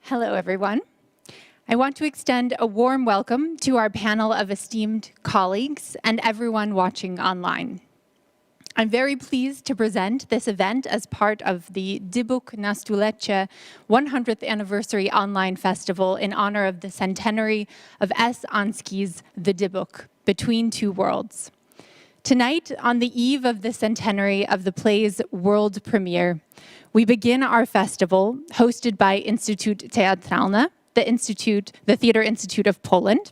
Hello, everyone. I want to extend a warm welcome to our panel of esteemed colleagues and everyone watching online. I'm very pleased to present this event as part of the Dybbuk na Stulecie 100th Anniversary Online Festival in honor of the centenary of S. Anski's The Dybbuk, Between Two Worlds. Tonight, on the eve of the centenary of the play's world premiere, we begin our festival, hosted by Instytut Teatralny, the Theater Institute of Poland.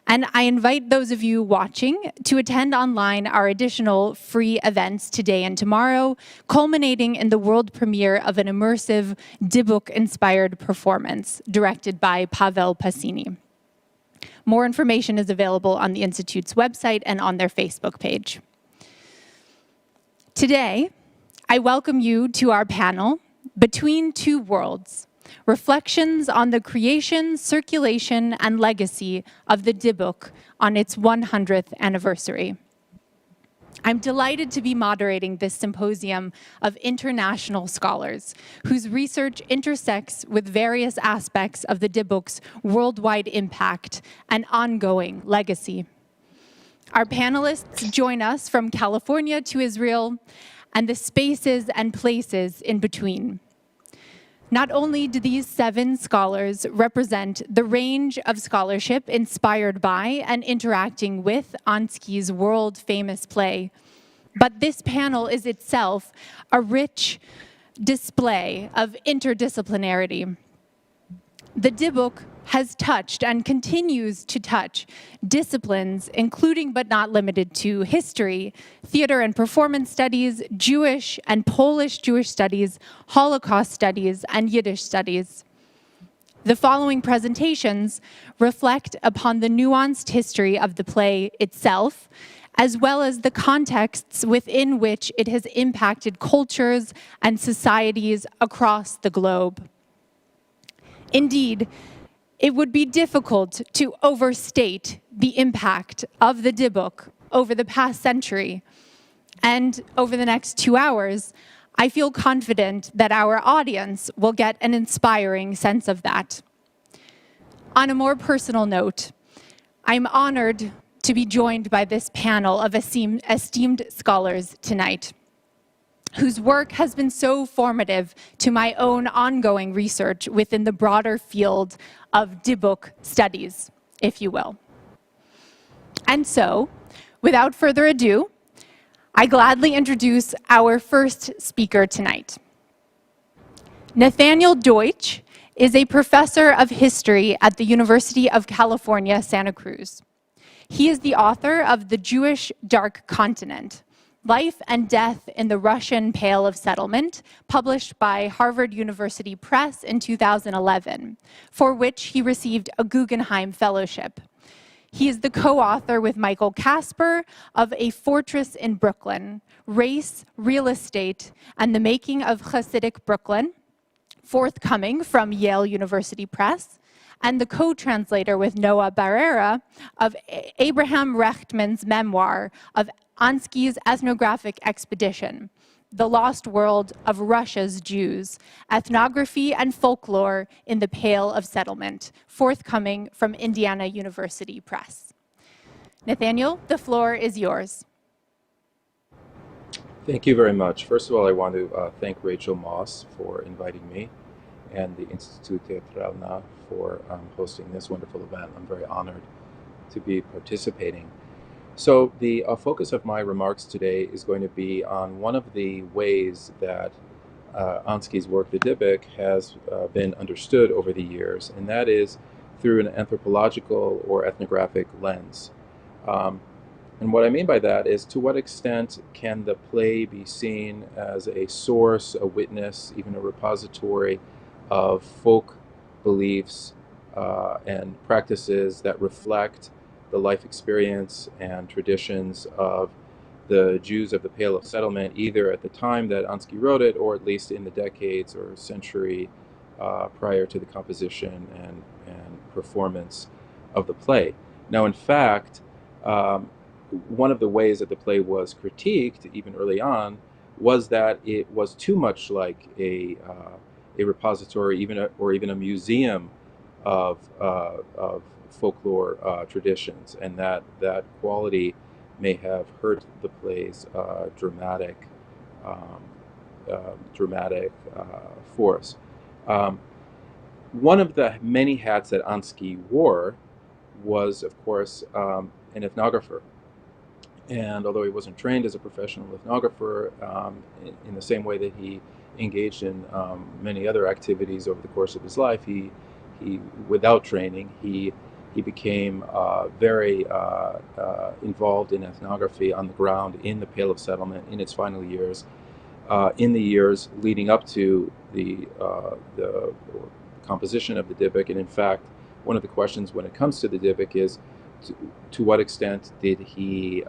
And I invite those of you watching to attend online our additional free events today and tomorrow, culminating in the world premiere of an immersive Dybbuk-inspired performance directed by Paweł Pasini. More information is available on the Institute's website and on their Facebook page. Today, I welcome you to our panel, Between Two Worlds, Reflections on the Creation, Circulation, and Legacy of the Dybbuk on its 100th anniversary. I'm delighted to be moderating this symposium of international scholars whose research intersects with various aspects of the Dybbuk's worldwide impact and ongoing legacy. Our panelists join us from California to Israel and the spaces and places in between. Not only do these 7 scholars represent the range of scholarship inspired by and interacting with Anski's world-famous play, but this panel is itself a rich display of interdisciplinarity. The Dybbuk has touched and continues to touch disciplines, including but not limited to history, theater and performance studies, Jewish and Polish Jewish studies, Holocaust studies, and Yiddish studies. The following presentations reflect upon the nuanced history of the play itself, as well as the contexts within which it has impacted cultures and societies across the globe. Indeed, it would be difficult to overstate the impact of the Dybbuk over the past century. And over the next 2 hours, I feel confident that our audience will get an inspiring sense of that. On a more personal note, I'm honored to be joined by this panel of esteemed scholars tonight, whose work has been so formative to my own ongoing research within the broader field of Dybbuk studies, if you will. And so, without further ado, I gladly introduce our first speaker tonight. Nathaniel Deutsch is a professor of history at the University of California, Santa Cruz. He is the author of The Jewish Dark Continent, Life and Death in the Russian Pale of Settlement, published by Harvard University Press in 2011, for which he received a Guggenheim Fellowship. He is the co-author with Michael Kasper of A Fortress in Brooklyn, Race, Real Estate, and the Making of Hasidic Brooklyn, forthcoming from Yale University Press, and the co-translator with Noah Barrera of Abraham Rechtman's memoir of Anski's ethnographic expedition, The Lost World of Russia's Jews, Ethnography and Folklore in the Pale of Settlement, forthcoming from Indiana University Press. Nathaniel, the floor is yours. Thank you very much. First of all, I want to thank Rachel Moss for inviting me and the Instytut Teatralny for hosting this wonderful event. I'm very honored to be participating. So the focus of my remarks today is going to be on one of the ways that Anski's work, the Dybbuk, has been understood over the years, and that is through an anthropological or ethnographic lens. And what I mean by that is, to what extent can the play be seen as a source, a witness, even a repository of folk beliefs and practices that reflect the life experience and traditions of the Jews of the Pale of Settlement, either at the time that Anski wrote it, or at least in the decades or century prior to the composition and performance of the play. Now, in fact, one of the ways that the play was critiqued, even early on, was that it was too much like a a repository, or even a museum of folklore traditions, and that quality may have hurt the play's dramatic force. One of the many hats that Ansky wore was, of course, an ethnographer. And although he wasn't trained as a professional ethnographer, in the same way that he engaged in many other activities over the course of his life, he without training, he became very involved in ethnography on the ground in the Pale of Settlement in its final years, in the years leading up to the composition of the Dybbuk. And in fact, one of the questions when it comes to the Dybbuk is, to what extent did he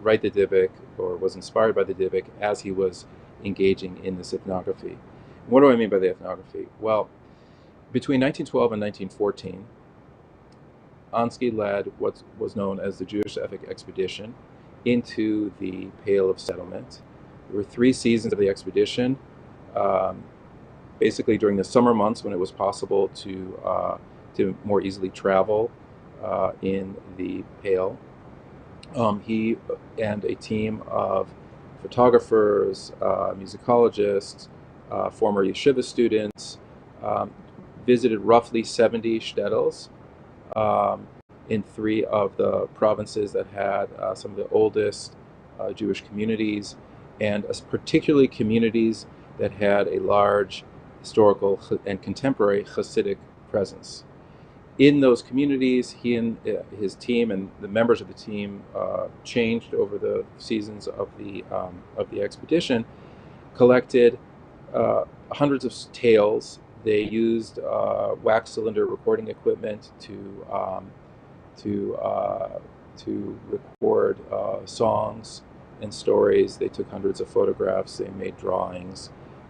write the Dybbuk, or was inspired by the Dybbuk as he was engaging in this ethnography? What do I mean by the ethnography? Well, between 1912 and 1914, Ansky led what was known as the Jewish Ethnic Expedition into the Pale of Settlement. There were 3 seasons of the expedition, basically during the summer months when it was possible to more easily travel in the Pale. He and a team of photographers, musicologists, former yeshiva students, visited roughly 70 shtetls in 3 of the provinces that had some of the oldest Jewish communities, and particularly communities that had a large historical and contemporary Hasidic presence. In those communities, he and his team and the members of the team changed over the seasons of the expedition, collected hundreds of tales. They used wax cylinder recording equipment to record songs and stories. They took hundreds of photographs. They made drawings,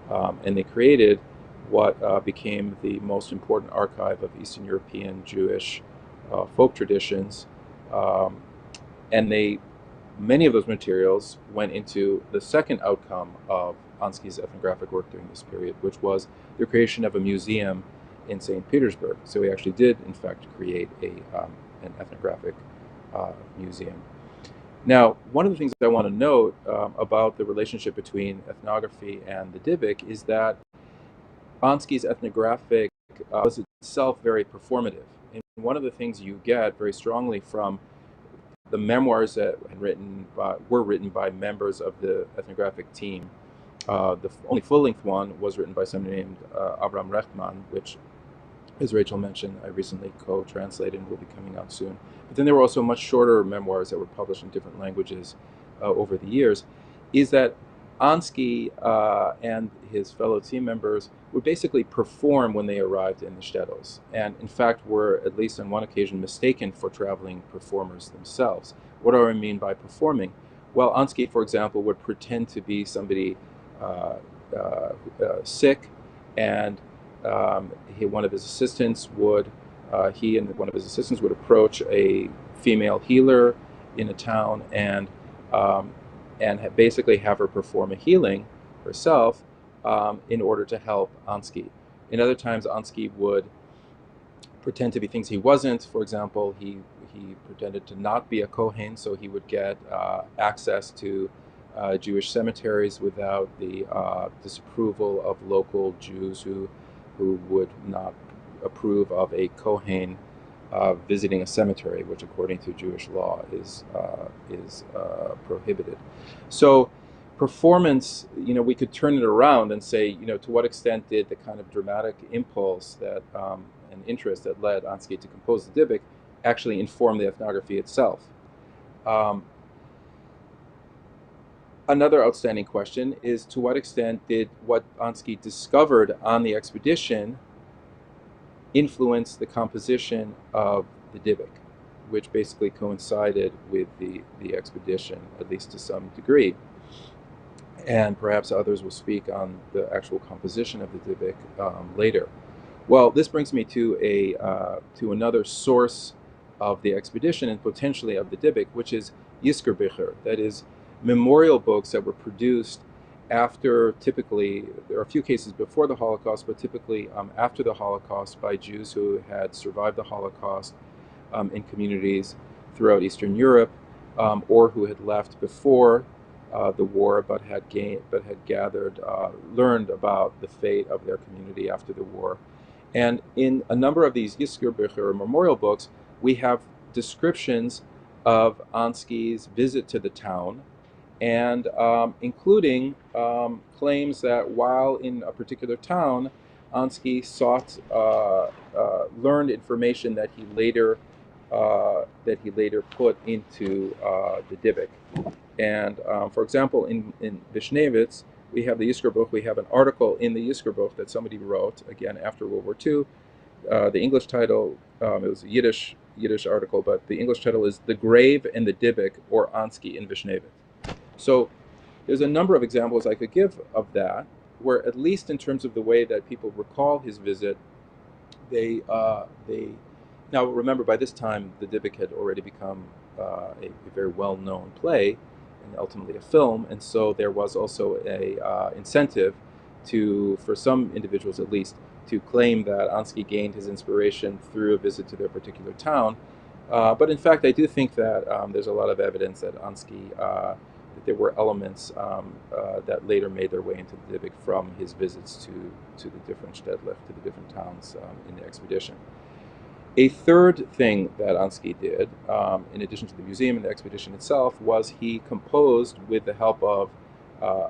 and they created what became the most important archive of Eastern European Jewish folk traditions. And many of those materials went into the second outcome of Ansky's ethnographic work during this period, which was the creation of a museum in St. Petersburg. So he actually did, in fact, create an ethnographic museum. Now, one of the things that I want to note about the relationship between ethnography and the Dybbuk is that Ansky's ethnographic was itself very performative. And one of the things you get very strongly from the memoirs that were written by members of the ethnographic team, the only full-length one was written by somebody named Abraham Rotman, which, as Rachel mentioned, I recently co-translated and will be coming out soon. But then there were also much shorter memoirs that were published in different languages over the years, is that Ansky and his fellow team members would basically perform when they arrived in the shtetls, and in fact were, at least on one occasion, mistaken for traveling performers themselves. What do I mean by performing? Well, Ansky, for example, would pretend to be somebody sick, and one of his assistants would approach a female healer in a town and basically have her perform a healing herself in order to help Ansky. In other times, Ansky would pretend to be things he wasn't. For example, he pretended to not be a Kohen, so he would get access to Jewish cemeteries without the disapproval of local Jews who would not approve of a Kohen visiting a cemetery, which according to Jewish law is prohibited. So performance, we could turn it around and say, to what extent did the kind of dramatic impulse that and interest that led Ansky to compose the Dybbuk actually inform the ethnography itself? Another outstanding question is, to what extent did what Ansky discovered on the expedition influence the composition of the Dybbuk, which basically coincided with the expedition, at least to some degree. And perhaps others will speak on the actual composition of the Dybbuk later. Well, this brings me to another source of the expedition and potentially of the Dybbuk, which is Yizkor Bicher, that is, memorial books that were produced after, typically, there are a few cases before the Holocaust, but typically after the Holocaust by Jews who had survived the Holocaust in communities throughout Eastern Europe, or who had left before the war, but had learned about the fate of their community after the war. And in a number of these Yizkor or memorial books, we have descriptions of Ansky's visit to the town, and including claims that while in a particular town, Ansky learned information that he later put into the Dybbuk. And for example, in Vishnevitz, we have the Yizkor book. We have an article in the Yizkor book that somebody wrote again after World War II. The English title, it was a Yiddish article, but the English title is "The Grave and the Dybbuk, or Ansky in Vishnevitz." So there's a number of examples I could give of that, where at least in terms of the way that people recall his visit, they now remember by this time the Dybbuk had already become a very well-known play and ultimately a film, and so there was also a incentive for some individuals at least, to claim that Ansky gained his inspiration through a visit to their particular town. But in fact, I do think that there's a lot of evidence that Ansky, that there were elements that later made their way into the Dybbuk from his visits to the different Städte, to the different towns in the expedition. A third thing that Ansky did, in addition to the museum and the expedition itself, was he composed, with the help of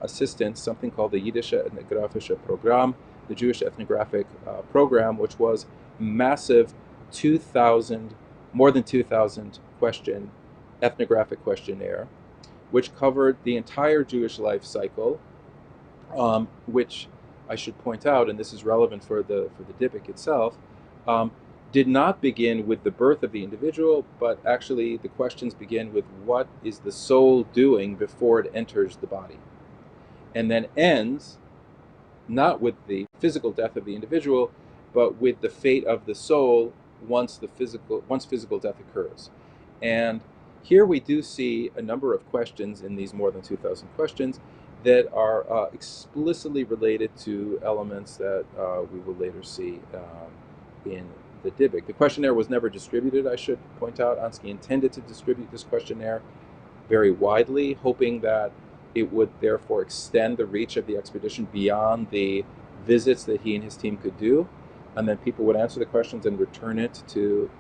assistants, something called the Jiddische Ethnographische Programm, the Jewish ethnographic program, which was massive more than 2,000 question ethnographic questionnaire, which covered the entire Jewish life cycle, which I should point out, and this is relevant for the Dybbuk itself, did not begin with the birth of the individual, but actually the questions begin with what is the soul doing before it enters the body, and then ends not with the physical death of the individual, but with the fate of the soul once physical death occurs. And here we do see a number of questions in these more than 2,000 questions that are explicitly related to elements that we will later see in the Dybbuk. The questionnaire was never distributed, I should point out. Ansky intended to distribute this questionnaire very widely, hoping that it would therefore extend the reach of the expedition beyond the visits that he and his team could do, and then people would answer the questions and return it to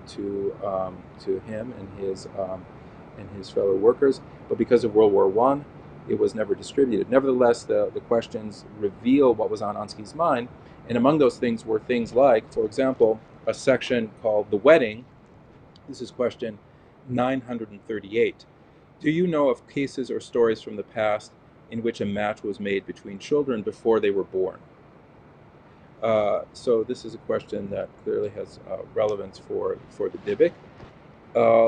him and his fellow workers. But because of World War I, it was never distributed. Nevertheless, the questions reveal what was on Ansky's mind, and among those things were things like, for example, a section called The Wedding. This is question 938. Do you know of cases or stories from the past in which a match was made between children before they were born? So this is a question that clearly has relevance for the Dybbuk.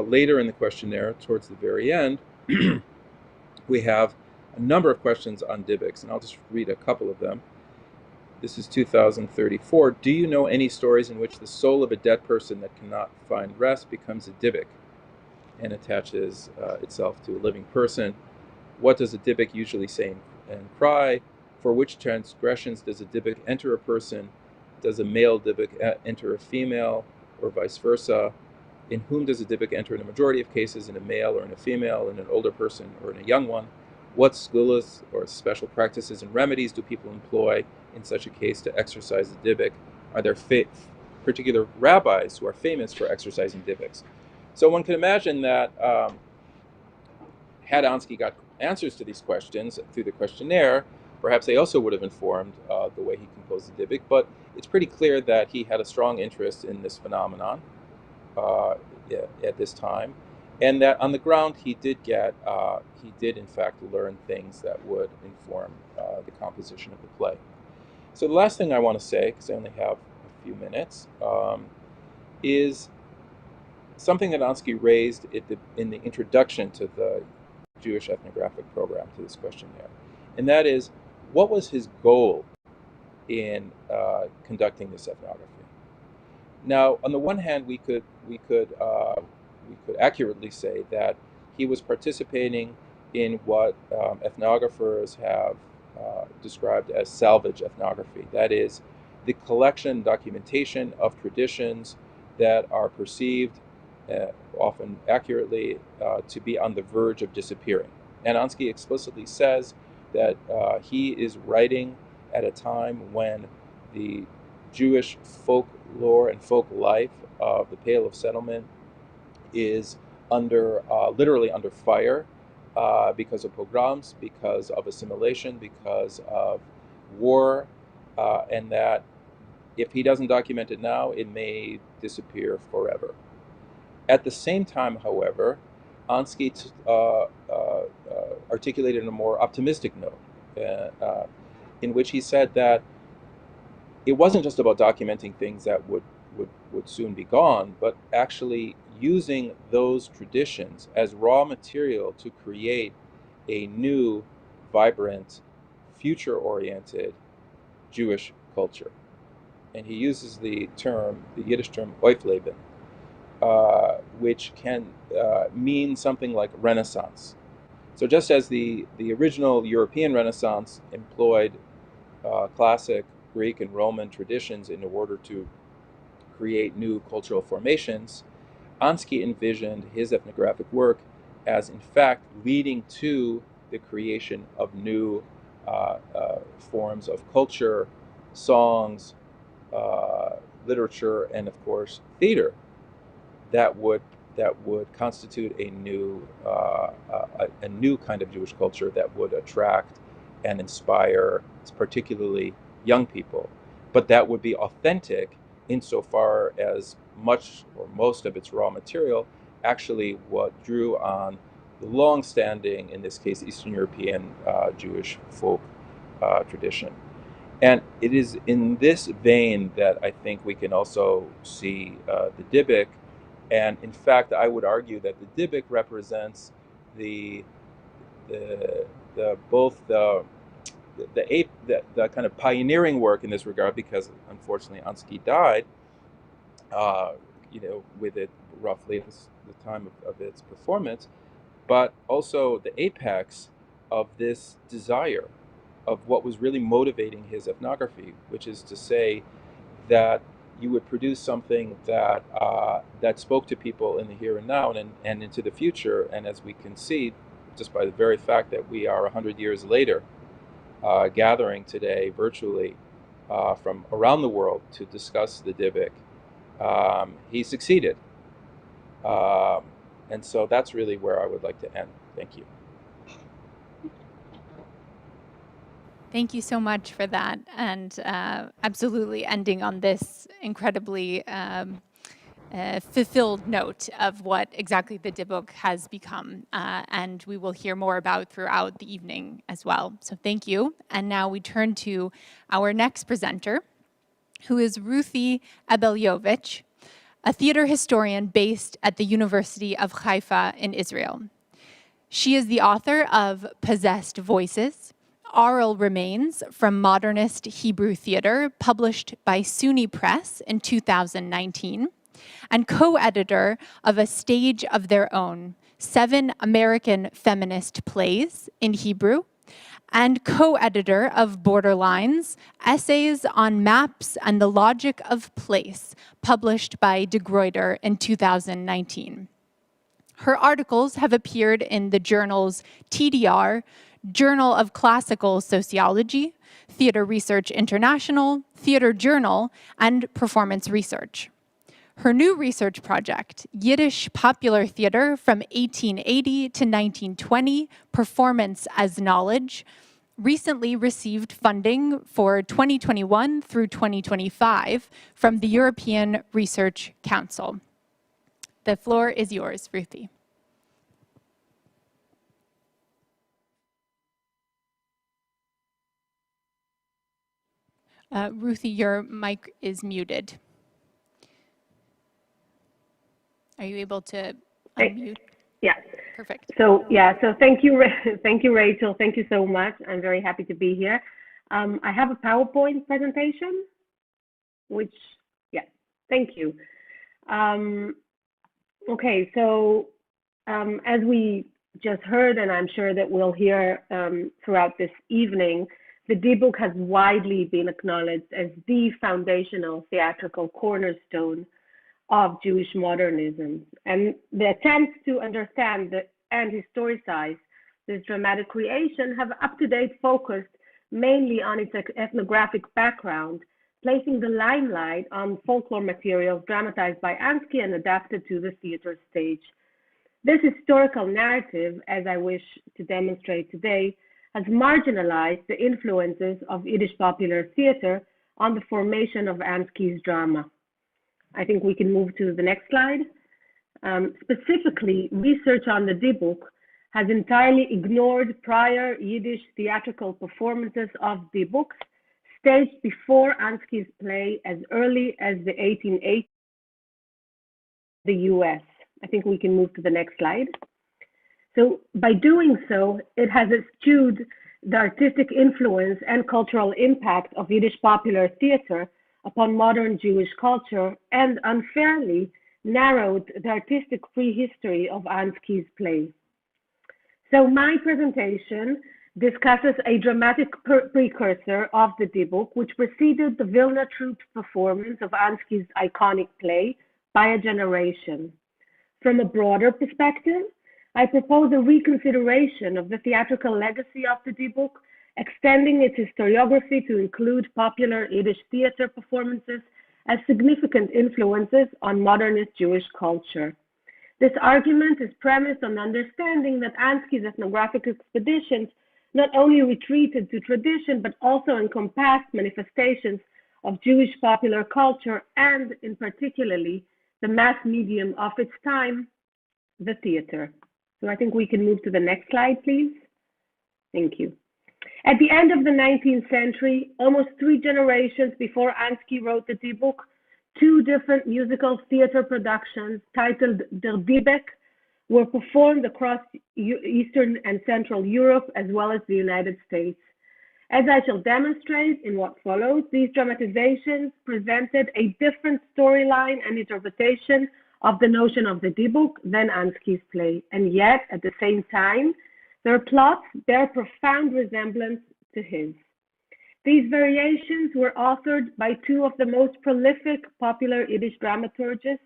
Later in the questionnaire, towards the very end, we have a number of questions on Dybbuks, and I'll just read a couple of them. This is 2034. Do you know any stories in which the soul of a dead person that cannot find rest becomes a Dybbuk and attaches itself to a living person? What does a Dybbuk usually say and cry? For which transgressions does a Dybbuk enter a person? Does a male Dybbuk enter a female, or vice versa? In whom does a Dybbuk enter in a majority of cases, in a male or in a female, in an older person or in a young one? What skulas or special practices and remedies do people employ in such a case to exercise the Dybbuk? Are there particular rabbis who are famous for exercising Dybbuks? So one can imagine that had Ansky got answers to these questions through the questionnaire, perhaps they also would have informed the way he composed the Dybbuk. But it's pretty clear that he had a strong interest in this phenomenon at this time, and that on the ground he did in fact learn things that would inform the composition of the play. So the last thing I want to say, because I only have a few minutes, is something that Ansky raised in the introduction to the Jewish ethnographic program, to this questionnaire, and that is, what was his goal in conducting this ethnography? Now, on the one hand, we could accurately say that he was participating in what ethnographers have described as salvage ethnography. That is, the collection, documentation of traditions that are perceived, often accurately, to be on the verge of disappearing. And Ansky explicitly says that he is writing at a time when the Jewish folklore and folk life of the Pale of Settlement is literally under fire because of pogroms, because of assimilation, because of war, and that if he doesn't document it now, it may disappear forever. At the same time, however, Ansky articulated a more optimistic note, in which he said that it wasn't just about documenting things that would soon be gone, but actually using those traditions as raw material to create a new, vibrant, future-oriented Jewish culture. And he uses the Yiddish term Aufleben, which can mean something like Renaissance. So just as the original European Renaissance employed classic Greek and Roman traditions in order to create new cultural formations, Ansky envisioned his ethnographic work as, in fact, leading to the creation of new forms of culture, songs, literature, and of course, theater that would constitute a new kind of Jewish culture that would attract and inspire, particularly young people, but that would be authentic insofar as much or most of its raw material actually what drew on the long-standing, in this case, Eastern European Jewish folk tradition. And it is in this vein that I think we can also see the Dybbuk. And in fact, I would argue that the Dybbuk represents both the kind of pioneering work in this regard, because unfortunately Ansky died, with it roughly at the time of its performance, but also the apex of this desire of what was really motivating his ethnography, which is to say that you would produce something that spoke to people in the here and now and into the future. And as we can see, just by the very fact that we are 100 years later, gathering today virtually from around the world to discuss the Dybbuk, he succeeded. And so that's really where I would like to end. Thank you. Thank you so much for that, and absolutely ending on this incredibly fulfilled note of what exactly the Dybbuk has become, and we will hear more about throughout the evening as well. So thank you. And now we turn to our next presenter, who is Ruthie Abeliovich, a theater historian based at the University of Haifa in Israel. She is the author of Possessed Voices, Oral Remains from Modernist Hebrew Theater, published by SUNY Press in 2019, and co-editor of A Stage of Their Own, 7 American feminist plays in Hebrew, and co-editor of Borderlines, Essays on Maps and the Logic of Place, published by De Gruyter in 2019. Her articles have appeared in the journals TDR, Journal of Classical Sociology, Theater Research International, Theater Journal, and Performance Research. Her new research project, Yiddish Popular Theater from 1880 to 1920, Performance as Knowledge, recently received funding for 2021 through 2025 from the European Research Council. The floor is yours, Ruthie. Ruthie, your mic is muted. Are you able to unmute? Yeah. Perfect. So thank you, Rachel. Thank you so much. I'm very happy to be here. I have a PowerPoint presentation, which, thank you. Okay, so as we just heard, and I'm sure that we'll hear throughout this evening, the Dybbuk has widely been acknowledged as the foundational theatrical cornerstone of Jewish modernism. And the attempts to understand and historicize this dramatic creation have up-to-date focused mainly on its ethnographic background, placing the limelight on folklore materials dramatized by Ansky and adapted to the theater stage. This historical narrative, as I wish to demonstrate today, has marginalized the influences of Yiddish popular theater on the formation of Ansky's drama. I think we can move to the next slide. Specifically, research on the Dybbuk has entirely ignored prior Yiddish theatrical performances of Dybbuks staged before Ansky's play as early as the 1880s in the US. I think we can move to the next slide. So by doing so, it has eschewed the artistic influence and cultural impact of Yiddish popular theater upon modern Jewish culture and unfairly narrowed the artistic prehistory of Ansky's play. So my presentation discusses a dramatic precursor of the Dybbuk, which preceded the Vilna troupe's performance of Ansky's iconic play by a generation. From a broader perspective, I propose a reconsideration of the theatrical legacy of the Dybbuk, extending its historiography to include popular Yiddish theater performances as significant influences on modernist Jewish culture. This argument is premised on understanding that Ansky's ethnographic expeditions not only retreated to tradition, but also encompassed manifestations of Jewish popular culture and, in particularly, the mass medium of its time, the theater. So I think we can move to the next slide, please. Thank you. At the end of the 19th century, almost 3 generations before Ansky wrote the Dybbuk, 2 different musical theater productions titled Der Dybbuk were performed across Eastern and Central Europe as well as the United States. As I shall demonstrate in what follows, these dramatizations presented a different storyline and interpretation of the notion of the Dybbuk than Ansky's play, and yet, at the same time, their plots bear profound resemblance to his. These variations were authored by 2 of the most prolific popular Yiddish dramaturgists,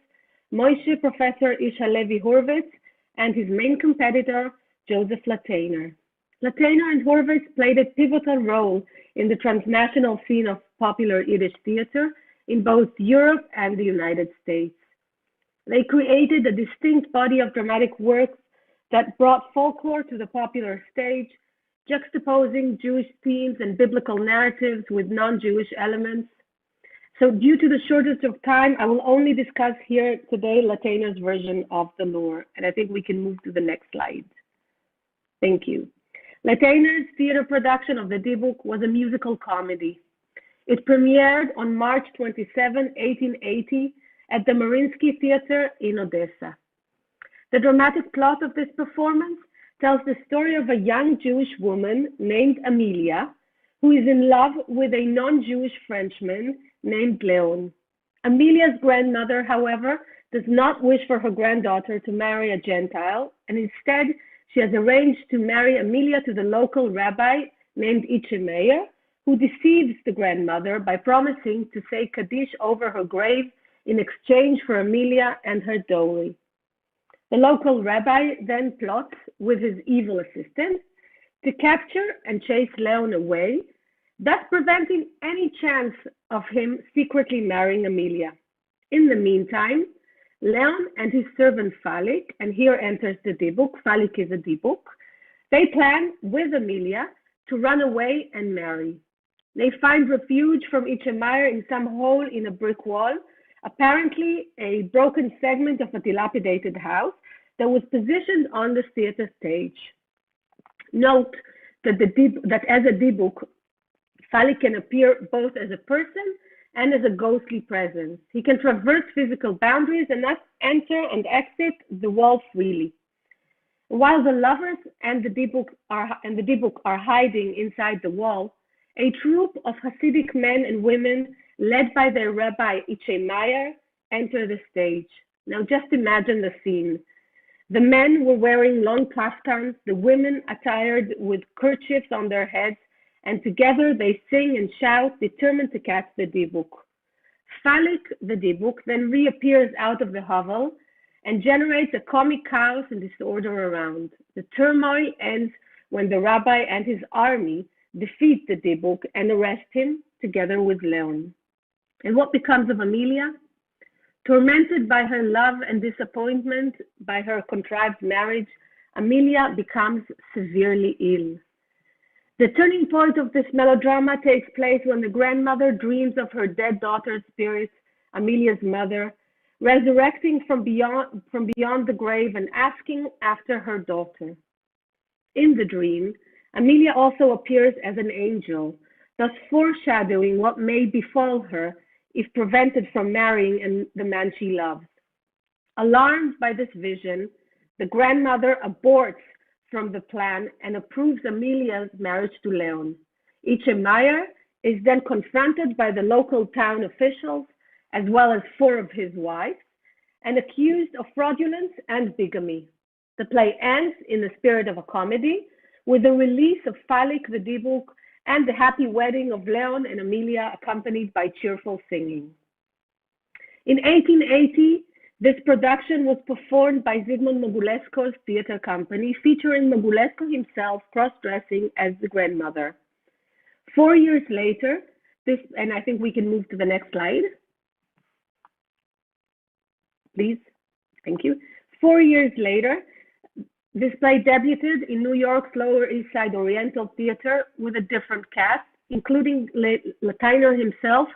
Moshe Professor Isha Levi Horvitz and his main competitor, Joseph Lateiner. Lateiner and Horvitz played a pivotal role in the transnational scene of popular Yiddish theater in both Europe and the United States. They created a distinct body of dramatic works that brought folklore to the popular stage, juxtaposing Jewish themes and biblical narratives with non-Jewish elements. So due to the shortage of time, I will only discuss here today Lateiner's version of the lore, and I think we can move to the next slide. Thank you. Lateiner's theater production of the Dybbuk was a musical comedy. It premiered on March 27, 1880 at the Mariinsky Theater in Odessa. The dramatic plot of this performance tells the story of a young Jewish woman named Amelia, who is in love with a non-Jewish Frenchman named Leon. Amelia's grandmother, however, does not wish for her granddaughter to marry a Gentile, and instead she has arranged to marry Amelia to the local rabbi named Itche Meir, who deceives the grandmother by promising to say Kaddish over her grave in exchange for Amelia and her dowry. The local rabbi then plots with his evil assistant to capture and chase Leon away, thus preventing any chance of him secretly marrying Amelia. In the meantime, Leon and his servant Falik, and here enters the Dybbuk, Falik is a Dybbuk, they plan with Amelia to run away and marry. They find refuge from Itche Meir in some hole in a brick wall, apparently a broken segment of a dilapidated house that was positioned on the theater stage. Note that, as a Dybbuk, Falik can appear both as a person and as a ghostly presence. He can traverse physical boundaries and thus enter and exit the wall freely. While the lovers and the Dybbuk are hiding inside the wall, a troupe of Hasidic men and women led by their rabbi Itche Meir enter the stage. Now just imagine the scene. The men were wearing long kaftans, the women attired with kerchiefs on their heads, and together they sing and shout, determined to catch the Dybbuk. Falik, the Dybbuk, then reappears out of the hovel and generates a comic chaos and disorder around. The turmoil ends when the rabbi and his army defeat the Dybbuk and arrest him together with Leon. And what becomes of Amelia? Tormented by her love and disappointment by her contrived marriage, Amelia becomes severely ill. The turning point of this melodrama takes place when the grandmother dreams of her dead daughter's spirit, Amelia's mother, resurrecting from beyond the grave and asking after her daughter. In the dream, Amelia also appears as an angel, thus foreshadowing what may befall her if prevented from marrying the man she loves. Alarmed by this vision, the grandmother aborts from the plan and approves Amelia's marriage to Leon. Meyer is then confronted by the local town officials, as well as 4 of his wives, and accused of fraudulence and bigamy. The play ends in the spirit of a comedy, with the release of Falik the Dybbuk and the happy wedding of Leon and Amelia, accompanied by cheerful singing. In 1880, this production was performed by Zygmunt Mogulesko's theater company, featuring Mogulesko himself cross-dressing as the grandmother. 4 years later, and I think we can move to the next slide. Please, thank you. 4 years later, this play debuted in New York's Lower East Side Oriental Theater with a different cast, including Lateiner himself,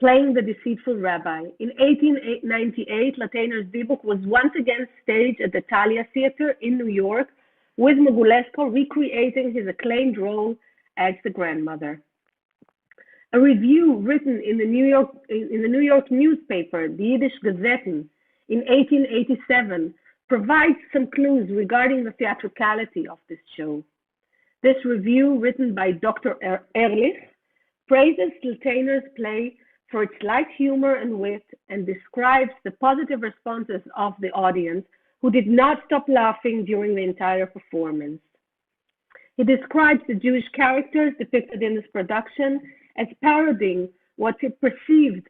playing the deceitful rabbi. In 1898, Lateiner's Dybbuk was once again staged at the Thalia Theater in New York, with Mogulesko recreating his acclaimed role as the grandmother. A review written in the New York newspaper, the Yiddish Gazetten, in 1887, provides some clues regarding the theatricality of this show. This review, written by Dr. Ehrlich, praises Lateiner's play for its light humor and wit, and describes the positive responses of the audience, who did not stop laughing during the entire performance. He describes the Jewish characters depicted in this production as parodying what he perceived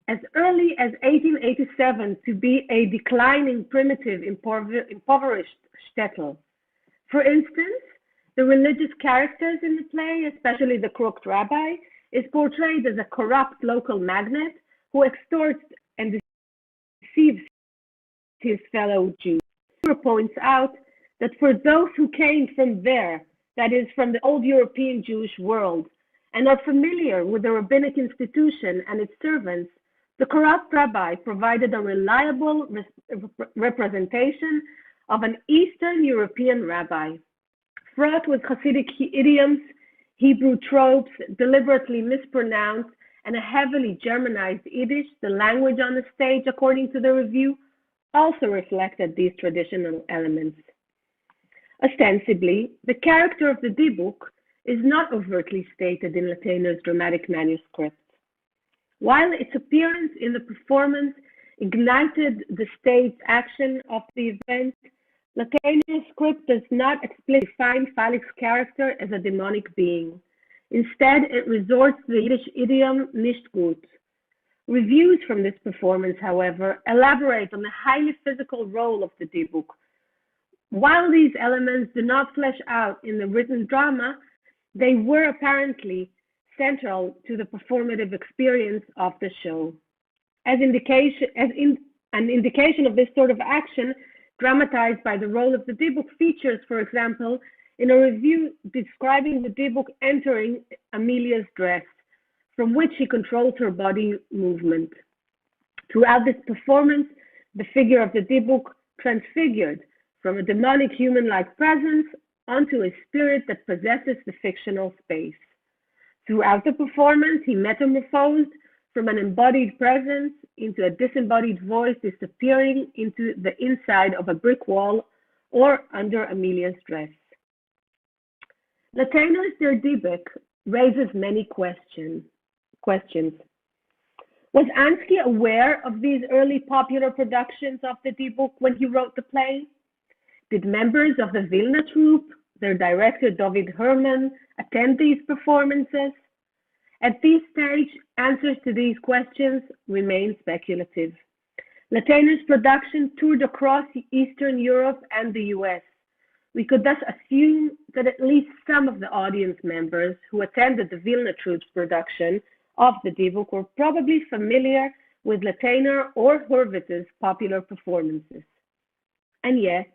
as early as 1887 to be a declining, primitive, impoverished shtetl. For instance, the religious characters in the play, especially the crooked rabbi, is portrayed as a corrupt local magnate who extorts and deceives his fellow Jews. He points out that for those who came from there, that is, from the old European Jewish world, and are familiar with the rabbinic institution and its servants, the corrupt rabbi provided a reliable representation of an Eastern European rabbi, fraught with Hasidic idioms, Hebrew tropes, deliberately mispronounced, and a heavily Germanized Yiddish. The language on the stage, according to the review, also reflected these traditional elements. Ostensibly, the character of the Dybbuk is not overtly stated in Lateiner's dramatic manuscript. While its appearance in the performance ignited the stage action of the event, Lateiner's script does not explicitly define Falik's character as a demonic being. Instead, it resorts to the Yiddish idiom nicht gut. Reviews from this performance, however, elaborate on the highly physical role of the Dybbuk. While these elements do not flesh out in the written drama, they were apparently central to the performative experience of the show. An indication of this sort of action, dramatized by the role of the Dybbuk, features, for example, in a review describing the Dybbuk entering Amelia's dress, from which he controls her body movement. Throughout this performance, the figure of the Dybbuk transfigured from a demonic human-like presence onto a spirit that possesses the fictional space. Throughout the performance, he metamorphosed from an embodied presence into a disembodied voice, disappearing into the inside of a brick wall or under Amelia's dress. Lateiner's Der Dybbuk raises many questions. Was Ansky aware of these early popular productions of the Dybbuk when he wrote the play? Did members of the Vilna troupe, their director David Herman, attend these performances? At this stage, answers to these questions remain speculative. Lateiner's production toured across Eastern Europe and the US. We could thus assume that at least some of the audience members who attended the Vilna troupe's production of the Dybbuk were probably familiar with Lateiner or Hurwitz's popular performances. And yet,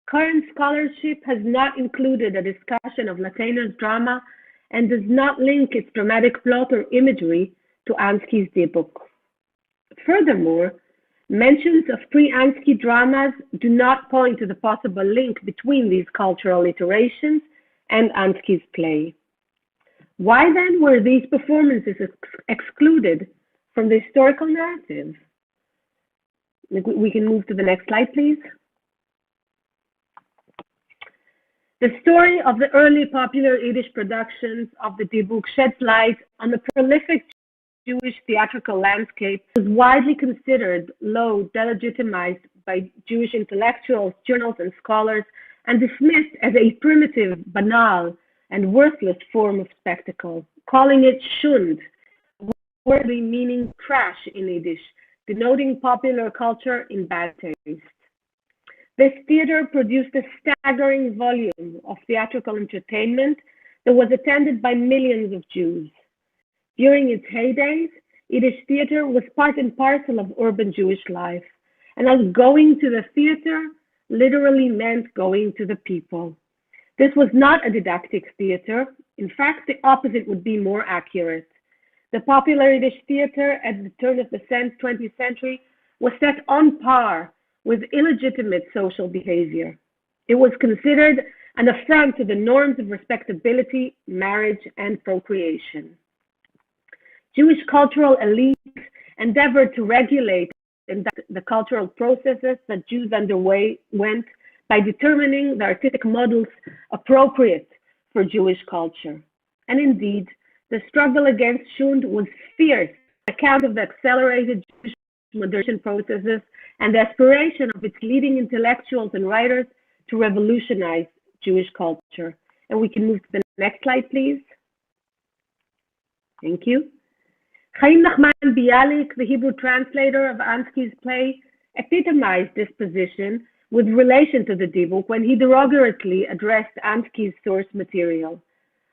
current scholarship has not included a discussion of Lateiner's drama and does not link its dramatic plot or imagery to Ansky's Dybbuk. Furthermore, mentions of pre-Ansky dramas do not point to the possible link between these cultural iterations and Ansky's play. Why then were these performances excluded from the historical narrative? We can move to the next slide, please. The story of the early popular Yiddish productions of the Dybbuk sheds light on the prolific Jewish theatrical landscape. It was widely considered low, delegitimized by Jewish intellectuals, journals, and scholars, and dismissed as a primitive, banal, and worthless form of spectacle, calling it shund, wordly meaning trash in Yiddish, denoting popular culture in bad taste. This theater produced a staggering volume of theatrical entertainment that was attended by millions of Jews. During its heydays, Yiddish theater was part and parcel of urban Jewish life, and as going to the theater literally meant going to the people. This was not a didactic theater. In fact, the opposite would be more accurate. The popular Yiddish theater at the turn of the 20th century was set on par with illegitimate social behavior. It was considered an affront to the norms of respectability, marriage, and procreation. Jewish cultural elites endeavored to regulate the cultural processes that Jews underwent by determining the artistic models appropriate for Jewish culture. And indeed, the struggle against shund was fierce on account of the accelerated Jewish modernization processes and the aspiration of its leading intellectuals and writers to revolutionize Jewish culture. And we can move to the next slide, please. Thank you. Chaim Nachman Bialik, the Hebrew translator of Ansky's play, epitomized this position with relation to the Dybbuk when he derogatorily addressed Ansky's source material.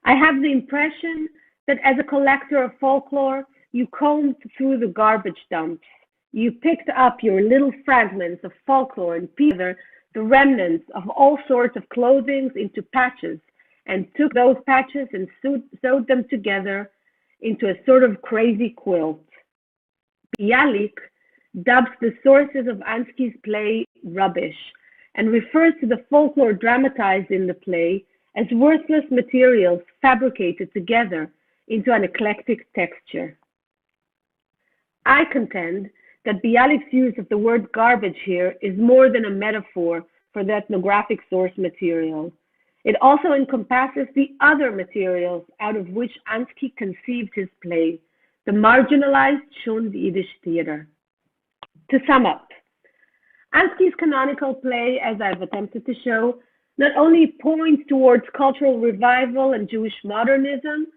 I have the impression that as a collector of folklore, you combed through the garbage dumps. You picked up your little fragments of folklore and pieced together the remnants of all sorts of clothing into patches and took those patches and sewed them together into a sort of crazy quilt. Bialik dubs the sources of Ansky's play rubbish and refers to the folklore dramatized in the play as worthless materials fabricated together into an eclectic texture. I contend that Bialik's use of the word garbage here is more than a metaphor for the ethnographic source material. It also encompasses the other materials out of which Ansky conceived his play, the marginalized shund Yiddish theater. To sum up, Ansky's canonical play, as I've attempted to show, not only points towards cultural revival and Jewish modernism,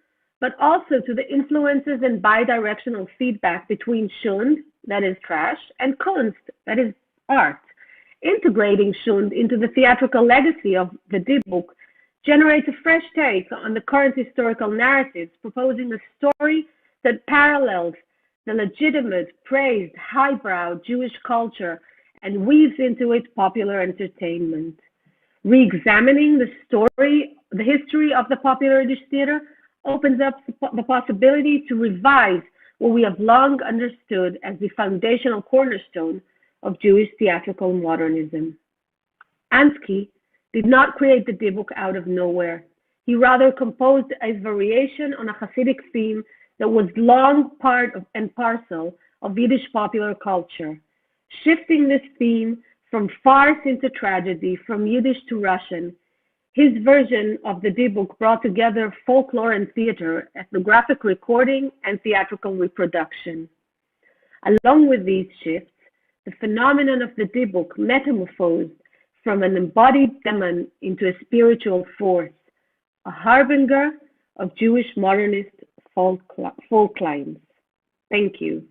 but also to the influences and bidirectional feedback between shund, that is trash, and kunst, that is art. Integrating shund into the theatrical legacy of the Dybbuk generates a fresh take on the current historical narratives, proposing a story that parallels the legitimate, praised, highbrow Jewish culture and weaves into it popular entertainment. Re-examining the history of the popular Yiddish theater opens up the possibility to revise what we have long understood as the foundational cornerstone of Jewish theatrical modernism. Ansky did not create the Dybbuk out of nowhere. He rather composed a variation on a Hasidic theme that was long part and parcel of Yiddish popular culture. Shifting this theme from farce into tragedy, from Yiddish to Russian, his version of the Dybbuk brought together folklore and theater, ethnographic recording, and theatrical reproduction. Along with these shifts, the phenomenon of the Dybbuk metamorphosed from an embodied demon into a spiritual force, a harbinger of Jewish modernist folk lines. Thank you.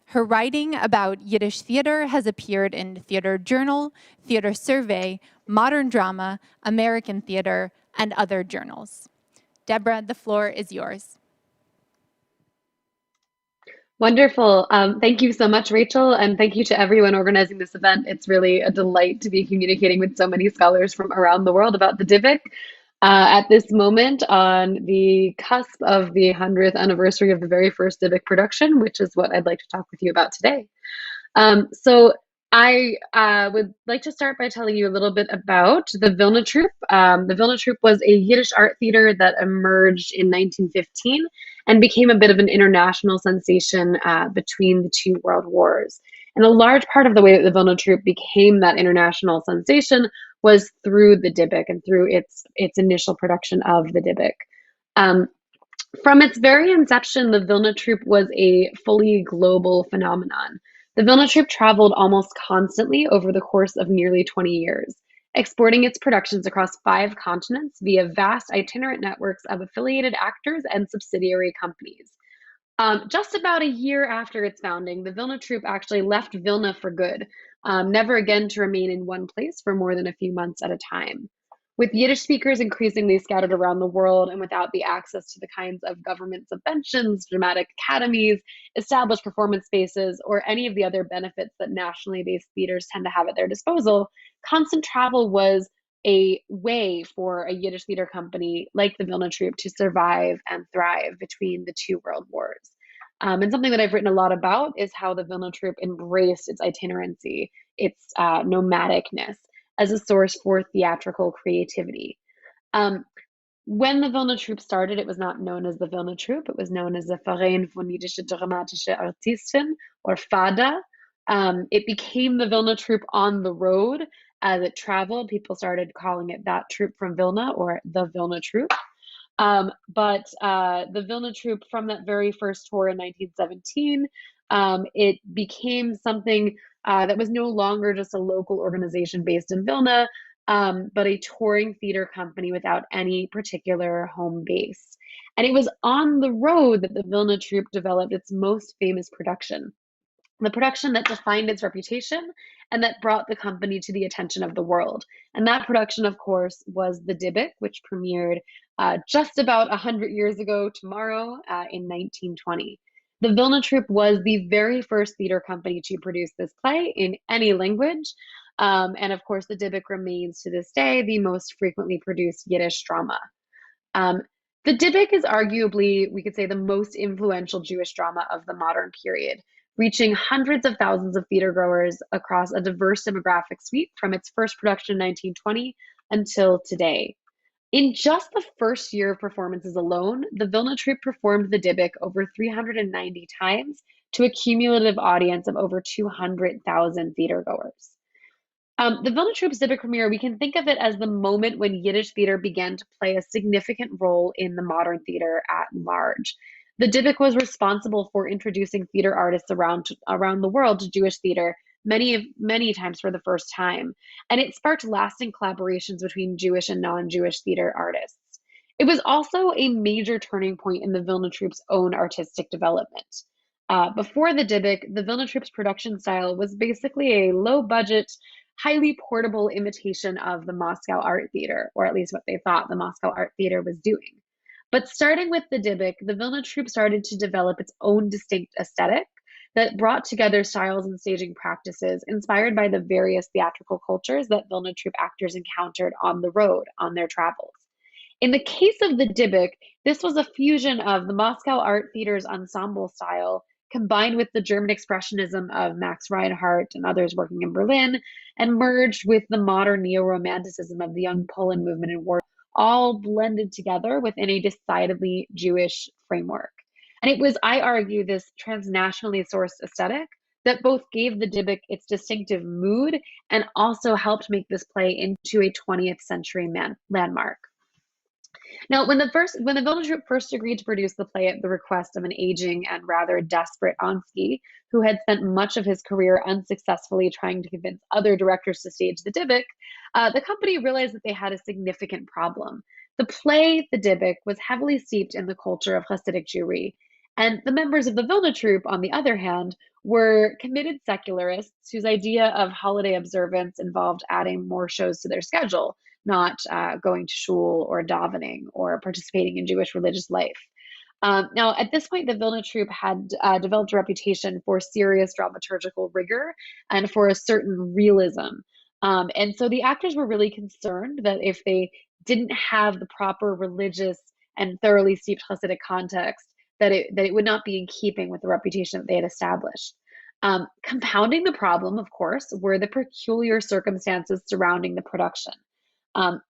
Her writing about Yiddish theater has appeared in Theater Journal, Theater Survey, Modern Drama, American Theater, and other journals. Debra, the floor is yours. Wonderful. Thank you so much, Rachel, and thank you to everyone organizing this event. It's really a delight to be communicating with so many scholars from around the world about the Dybbuk. At this moment, on the cusp of the 100th anniversary of the very first Dybbuk production, which is what I'd like to talk with you about today. So I would like to start by telling you a little bit about the Vilna Troupe. The Vilna Troupe was a Yiddish art theater that emerged in 1915 and became a bit of an international sensation between the two world wars. And a large part of the way that the Vilna Troupe became that international sensation was through the Dybbuk and through its initial production of the Dybbuk. From its very inception, the Vilna Troupe was a fully global phenomenon. The Vilna Troupe traveled almost constantly over the course of nearly 20 years, exporting its productions across 5 continents via vast itinerant networks of affiliated actors and subsidiary companies. Just about a year after its founding, the Vilna Troupe actually left Vilna for good, never again to remain in one place for more than a few months at a time. With Yiddish speakers increasingly scattered around the world and without the access to the kinds of government subventions, dramatic academies, established performance spaces, or any of the other benefits that nationally based theaters tend to have at their disposal, constant travel was a way for a Yiddish theater company like the Vilna Troupe to survive and thrive between the two world wars. And something that I've written a lot about is how the Vilna Troupe embraced its itinerancy, its nomadicness, as a source for theatrical creativity. When the Vilna Troupe started, it was not known as the Vilna Troupe. It was known as the Verein von Jiddische Dramatische Artisten, or FADA. It became the Vilna Troupe on the road as it traveled. People started calling it that troupe from Vilna, or the Vilna Troupe. But the Vilna Troupe, from that very first tour in 1917, it became something that was no longer just a local organization based in Vilna, but a touring theater company without any particular home base. And it was on the road that the Vilna Troupe developed its most famous production, the production that defined its reputation and that brought the company to the attention of the world. And that production, of course, was the Dybbuk, which premiered just about 100 years ago tomorrow in 1920. The Vilna Troupe was the very first theater company to produce this play in any language. And of course, the Dybbuk remains to this day the most frequently produced Yiddish drama. The Dybbuk is arguably, we could say, the most influential Jewish drama of the modern period, reaching hundreds of thousands of theater goers across a diverse demographic sweep from its first production in 1920 until today. In just the first year of performances alone, the Vilna Troupe performed the Dybbuk over 390 times to a cumulative audience of over 200,000 theater goers. The Vilna Troupe's Dybbuk premiere, we can think of it as the moment when Yiddish theater began to play a significant role in the modern theater at large. The Dybbuk was responsible for introducing theater artists around the world to Jewish theater many times for the first time, and it sparked lasting collaborations between Jewish and non-Jewish theater artists. It was also a major turning point in the Vilna Troupe's own artistic development. Before the Dybbuk, the Vilna Troupe's production style was basically a low-budget, highly portable imitation of the Moscow Art Theater, or at least what they thought the Moscow Art Theater was doing. But starting with the Dybbuk, the Vilna Troupe started to develop its own distinct aesthetic, that brought together styles and staging practices inspired by the various theatrical cultures that Vilna troupe actors encountered on the road on their travels. In the case of the Dybbuk, this was a fusion of the Moscow Art Theater's ensemble style combined with the German expressionism of Max Reinhardt and others working in Berlin, and merged with the modern neo-romanticism of the Young Poland movement in Warsaw, all blended together within a decidedly Jewish framework. And it was, I argue, this transnationally sourced aesthetic that both gave the Dybbuk its distinctive mood and also helped make this play into a 20th century landmark. Now, when the Vilna troupe first agreed to produce the play at the request of an aging and rather desperate Ansky, who had spent much of his career unsuccessfully trying to convince other directors to stage the Dybbuk, the company realized that they had a significant problem. The play, the Dybbuk, was heavily steeped in the culture of Hasidic Jewry, and the members of the Vilna troupe, on the other hand, were committed secularists whose idea of holiday observance involved adding more shows to their schedule, not going to shul or davening or participating in Jewish religious life. Now, at this point, the Vilna troupe had developed a reputation for serious dramaturgical rigor and for a certain realism. And so the actors were really concerned that if they didn't have the proper religious and thoroughly steeped Hasidic context, that it would not be in keeping with the reputation that they had established. Compounding the problem, of course, were the peculiar circumstances surrounding the production.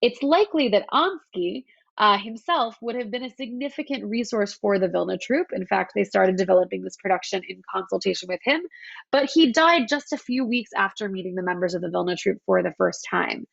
It's likely that Ansky himself would have been a significant resource for the Vilna troupe. In fact, they started developing this production in consultation with him, but he died just a few weeks after meeting the members of the Vilna troupe for the first time.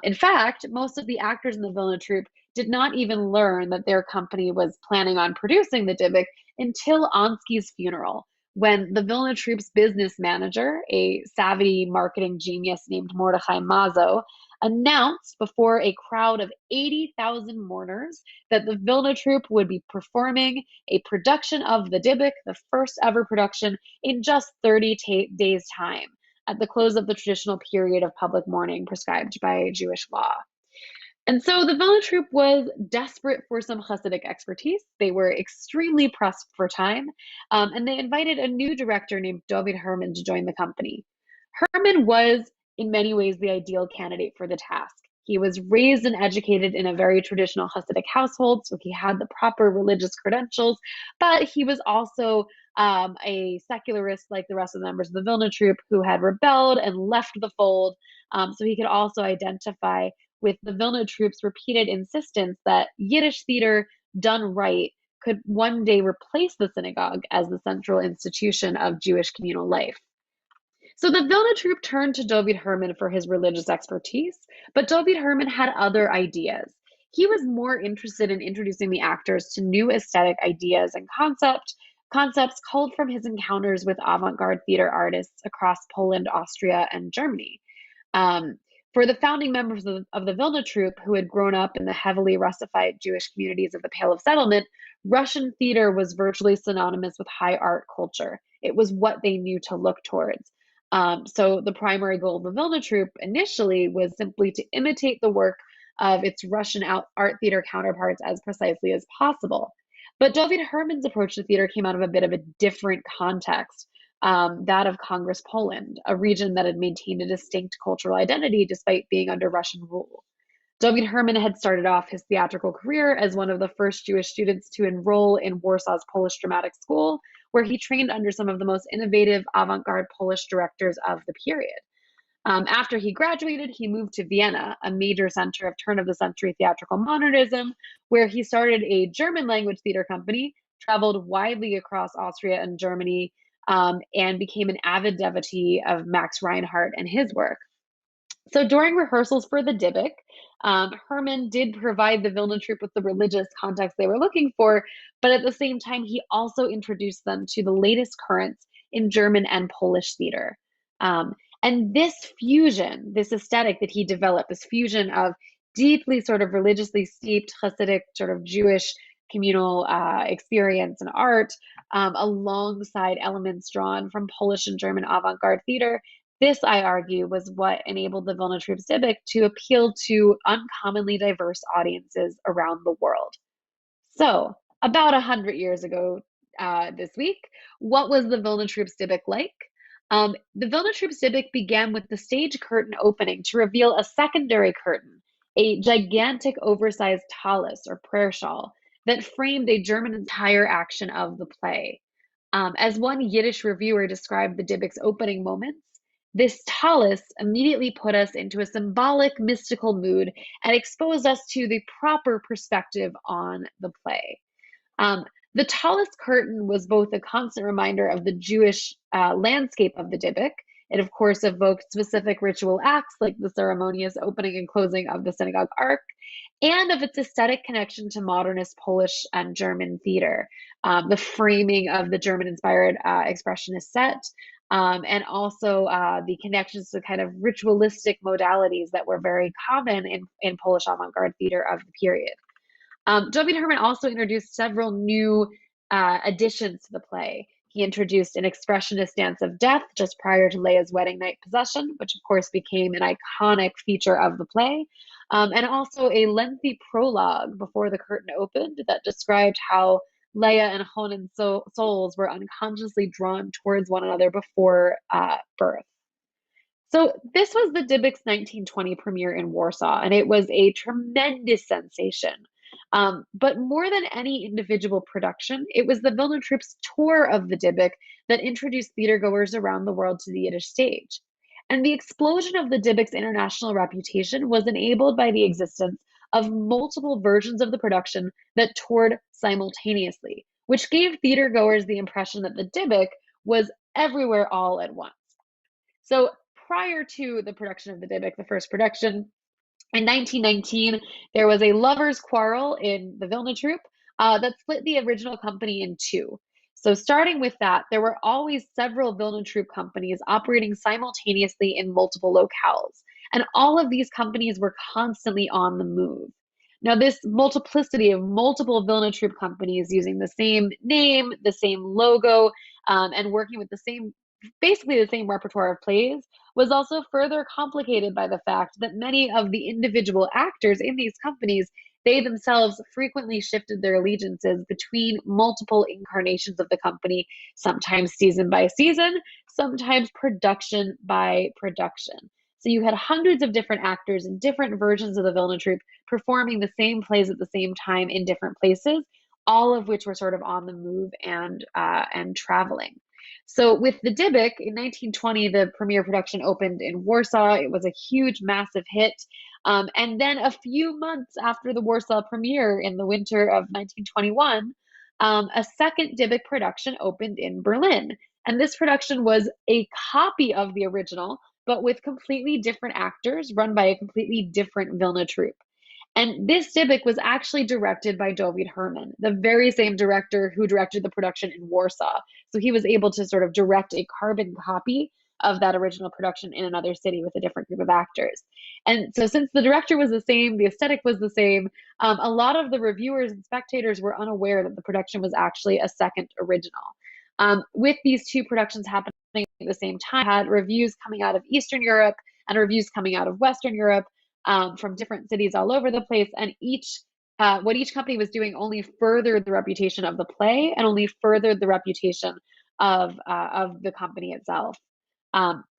In fact, most of the actors in the Vilna troupe did not even learn that their company was planning on producing the Dybbuk until Ansky's funeral, when the Vilna troupe's business manager, a savvy marketing genius named Mordechai Mazo, announced before a crowd of 80,000 mourners that the Vilna troupe would be performing a production of the Dybbuk, the first ever production, in just 30 days' time, at the close of the traditional period of public mourning prescribed by Jewish law. And so the Vilna troupe was desperate for some Hasidic expertise. They were extremely pressed for time, and they invited a new director named David Herman to join the company. Herman was, in many ways, the ideal candidate for the task. He was raised and educated in a very traditional Hasidic household, so he had the proper religious credentials, but he was also a secularist like the rest of the members of the Vilna troupe who had rebelled and left the fold, so he could also identify with the Vilna troupe's repeated insistence that Yiddish theater done right could one day replace the synagogue as the central institution of Jewish communal life. So the Vilna troupe turned to David Herman for his religious expertise, but David Herman had other ideas. He was more interested in introducing the actors to new aesthetic ideas and concepts culled from his encounters with avant-garde theater artists across Poland, Austria, and Germany. For the founding members of the Vilna troupe, who had grown up in the heavily Russified Jewish communities of the Pale of Settlement, Russian theater was virtually synonymous with high art culture. It was what they knew to look towards. So the primary goal of the Vilna troupe initially was simply to imitate the work of its Russian art theater counterparts as precisely as possible. But David Herman's approach to theater came out of a bit of a different context. That of Congress Poland, a region that had maintained a distinct cultural identity despite being under Russian rule. David Herman had started off his theatrical career as one of the first Jewish students to enroll in Warsaw's Polish Dramatic School, where he trained under some of the most innovative avant-garde Polish directors of the period. After he graduated, he moved to Vienna, a major center of turn-of-the-century theatrical modernism, where he started a German-language theater company, traveled widely across Austria and Germany, and became an avid devotee of Max Reinhardt and his work. So during rehearsals for the Dybbuk, Herman did provide the Vilna troupe with the religious context they were looking for, but at the same time, he also introduced them to the latest currents in German and Polish theater. And this fusion, this aesthetic that he developed, this fusion of deeply sort of religiously steeped Hasidic sort of Jewish communal experience and art, alongside elements drawn from Polish and German avant-garde theater, this, I argue, was what enabled the Vilna troupe's Dybbuk to appeal to uncommonly diverse audiences around the world. So, about 100 years ago, this week. What was the Vilna Troupe's Dybbuk like? The Vilna Troupe's Dybbuk began with the stage curtain opening to reveal a secondary curtain, a gigantic oversized tallis or prayer shawl that framed a German entire action of the play. As one Yiddish reviewer described the Dybbuk's opening moments, this tallis immediately put us into a symbolic, mystical mood and exposed us to the proper perspective on the play. The tallis curtain was both a constant reminder of the Jewish landscape of the Dybbuk. It, of course, evoked specific ritual acts like the ceremonious opening and closing of the synagogue ark, and of its aesthetic connection to modernist Polish and German theater, the framing of the German-inspired expressionist set, and also the connections to kind of ritualistic modalities that were very common in Polish avant-garde theater of the period. David Herman also introduced several new additions to the play. He introduced an expressionist dance of death just prior to Leah's wedding night possession, which of course became an iconic feature of the play, and also a lengthy prologue before the curtain opened that described how Leah and Honen's souls were unconsciously drawn towards one another before birth. So this was the Dybbuk's 1920 premiere in Warsaw, and it was a tremendous sensation. But more than any individual production, it was the Vilna Troupe's tour of the Dybbuk that introduced theatergoers around the world to the Yiddish stage. And the explosion of the Dybbuk's international reputation was enabled by the existence of multiple versions of the production that toured simultaneously, which gave theatergoers the impression that the Dybbuk was everywhere all at once. So prior to the production of the Dybbuk, the first production, in 1919, there was a lovers' quarrel in the Vilna Troupe that split the original company in two. So starting with that, there were always several Vilna Troupe companies operating simultaneously in multiple locales. And all of these companies were constantly on the move. Now, this multiplicity of multiple Vilna Troupe companies using the same name, the same logo, and working with basically the same repertoire of plays was also further complicated by the fact that many of the individual actors in these companies, they themselves frequently shifted their allegiances between multiple incarnations of the company, sometimes season by season, sometimes production by production. So you had hundreds of different actors in different versions of the Vilna Troupe performing the same plays at the same time in different places, all of which were sort of on the move and traveling. So with the Dybbuk, in 1920, the premiere production opened in Warsaw. It was a huge, massive hit. And then a few months after the Warsaw premiere in the winter of 1921, a second Dybbuk production opened in Berlin. And this production was a copy of the original, but with completely different actors run by a completely different Vilna troupe. And this Dybbuk was actually directed by David Herman, the very same director who directed the production in Warsaw. So he was able to sort of direct a carbon copy of that original production in another city with a different group of actors. And so since the director was the same, the aesthetic was the same, a lot of the reviewers and spectators were unaware that the production was actually a second original. With these two productions happening at the same time, I had reviews coming out of Eastern Europe and reviews coming out of Western Europe, from different cities all over the place, and what each company was doing only furthered the reputation of the play and only furthered the reputation of the company itself.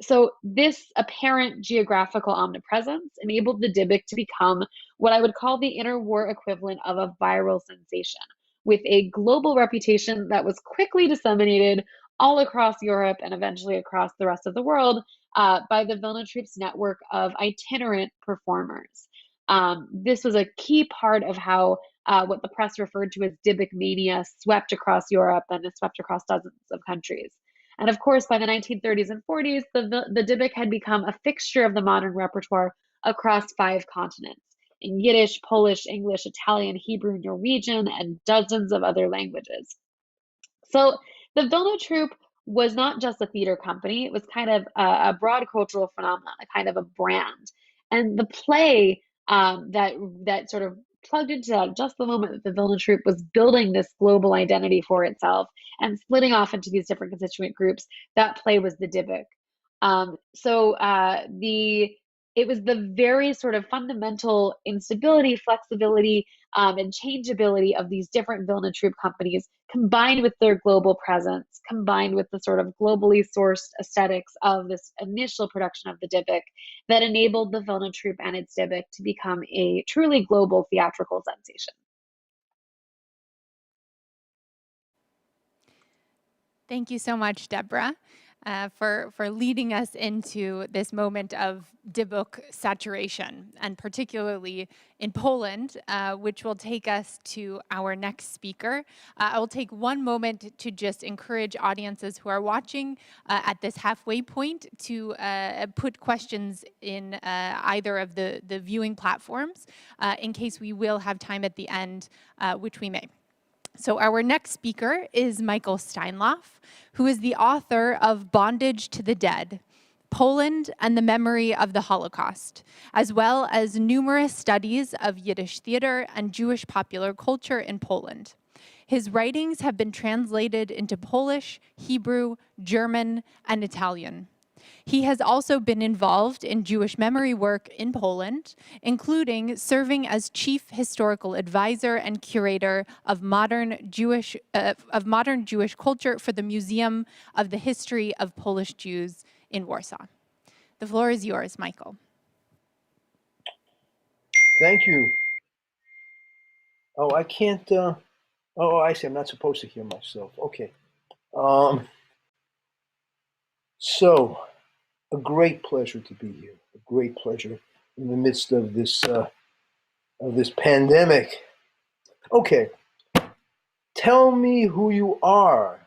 So this apparent geographical omnipresence enabled the Dybbuk to become what I would call the interwar equivalent of a viral sensation, with a global reputation that was quickly disseminated all across Europe and eventually across the rest of the world by the Vilna Troupe's network of itinerant performers. This was a key part of how what the press referred to as Dybbuk mania swept across Europe and swept across dozens of countries. And of course, by the 1930s and 40s, the Dybbuk had become a fixture of the modern repertoire across 5 continents, in Yiddish, Polish, English, Italian, Hebrew, Norwegian, and dozens of other languages. So the Vilna Troupe was not just a theater company, it was kind of a broad cultural phenomenon, a kind of a brand. And the play that sort of plugged into that just the moment that the Vilna Troupe was building this global identity for itself and splitting off into these different constituent groups, that play was the Dybbuk. So the it was the very sort of fundamental instability, flexibility, and changeability of these different Vilna troop companies, combined with their global presence, combined with the sort of globally sourced aesthetics of this initial production of the Dybbuk, that enabled the Vilna troupe and its Dybbuk to become a truly global theatrical sensation. Thank you so much, Debra, for leading us into this moment of Dybbuk saturation, and particularly in Poland, which will take us to our next speaker. I will take one moment to just encourage audiences who are watching at this halfway point to put questions in either of the viewing platforms in case we will have time at the end, which we may. So our next speaker is Michael Steinlauf, who is the author of Bondage to the Dead, Poland and the Memory of the Holocaust, as well as numerous studies of Yiddish theater and Jewish popular culture in Poland. His writings have been translated into Polish, Hebrew, German, and Italian. He has also been involved in Jewish memory work in Poland, including serving as chief historical advisor and curator of modern Jewish culture for the Museum of the History of Polish Jews in Warsaw. The floor is yours, Michael. Thank you. Oh, I can't. Oh, I see. I'm not supposed to hear myself. Okay. So, a great pleasure to be here. A great pleasure in the midst of this pandemic. Okay. Tell me who you are.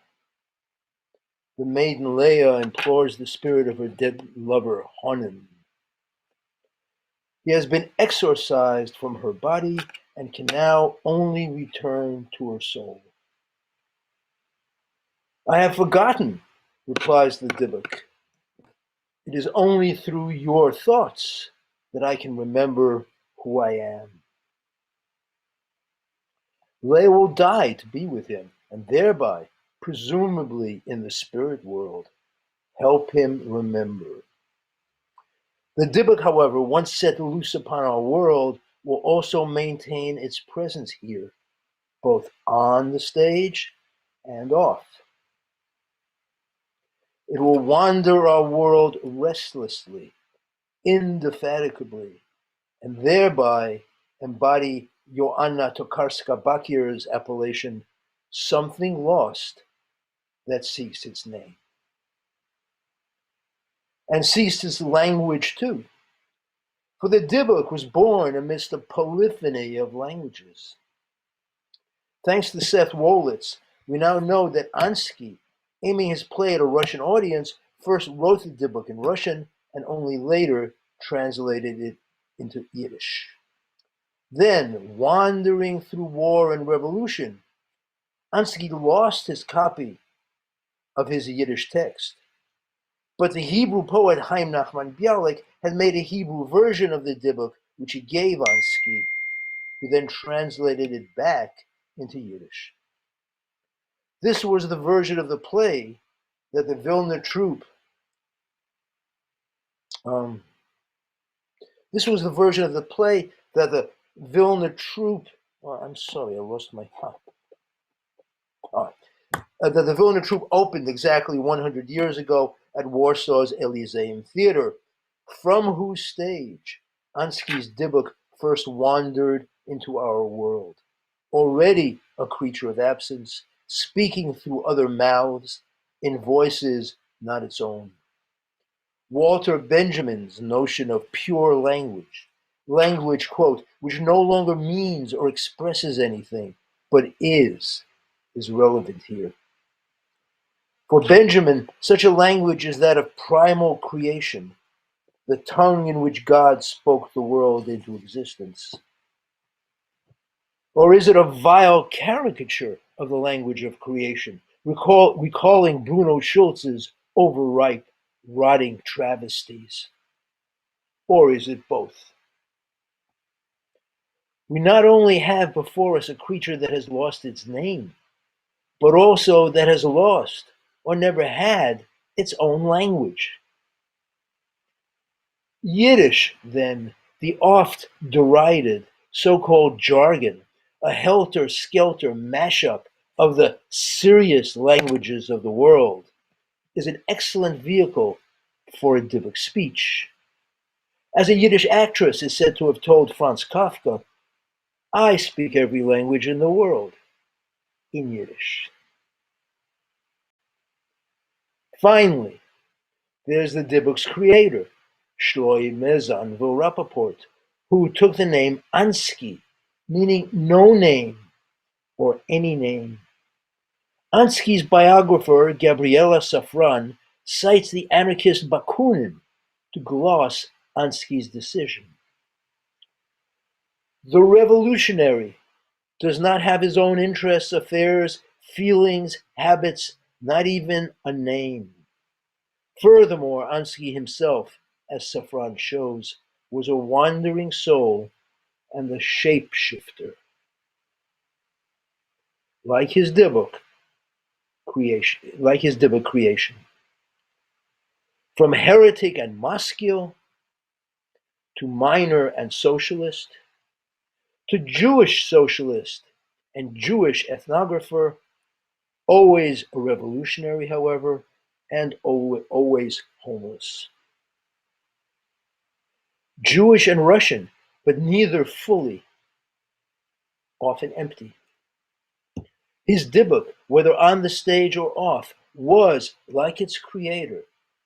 The maiden Leah implores the spirit of her dead lover, Hanan. He has been exorcised from her body and can now only return to her soul. I have forgotten, replies the Dybbuk. It is only through your thoughts that I can remember who I am. Leah will die to be with him, and thereby, presumably in the spirit world, help him remember. The Dybbuk, however, once set loose upon our world, will also maintain its presence here, both on the stage and off. It will wander our world restlessly, indefatigably, and thereby embody Joanna Tokarska-Bakir's appellation, something lost that seeks its name. And seeks its language too. For the Dybbuk was born amidst a polyphony of languages. Thanks to Seth Wolitz, we now know that Ansky, aiming his play at a Russian audience, first wrote the Dybbuk in Russian and only later translated it into Yiddish. Then, wandering through war and revolution, Ansky lost his copy of his Yiddish text. But the Hebrew poet Chaim Nachman Bialik had made a Hebrew version of the Dybbuk, which he gave Ansky, who then translated it back into Yiddish. This was the version of the play that the Vilna troupe I'm sorry, I lost my thought. That the Vilna troupe opened exactly 100 years ago at Warsaw's Elysium Theater, from whose stage Ansky's Dybbuk first wandered into our world. Already a creature of absence, speaking through other mouths, in voices not its own. Walter Benjamin's notion of pure language, quote, which no longer means or expresses anything, but is relevant here. For Benjamin, such a language is that of primal creation, the tongue in which God spoke the world into existence. Or is it a vile caricature of the language of creation, recalling Bruno Schulz's overripe, rotting travesties? Or is it both? We not only have before us a creature that has lost its name, but also that has lost or never had its own language. Yiddish, then, the oft-derided so-called jargon, a helter-skelter mashup of the serious languages of the world, is an excellent vehicle for a Dybbuk speech. As a Yiddish actress is said to have told Franz Kafka, I speak every language in the world, in Yiddish. Finally, there's the Dybbuk's creator, Shloy Mezan Rapaport, who took the name Ansky, meaning no name or any name. Ansky's biographer, Gabriela Safran, cites the anarchist Bakunin to gloss Ansky's decision. The revolutionary does not have his own interests, affairs, feelings, habits, not even a name. Furthermore, Ansky himself, as Safran shows, was a wandering soul and a shapeshifter. Like his Dybbuk creation. From heretic and maskil, to miner and socialist, to Jewish socialist and Jewish ethnographer, always a revolutionary, however, and always homeless. Jewish and Russian, but neither fully, often empty. His Dybbuk, whether on the stage or off, was, like its creator,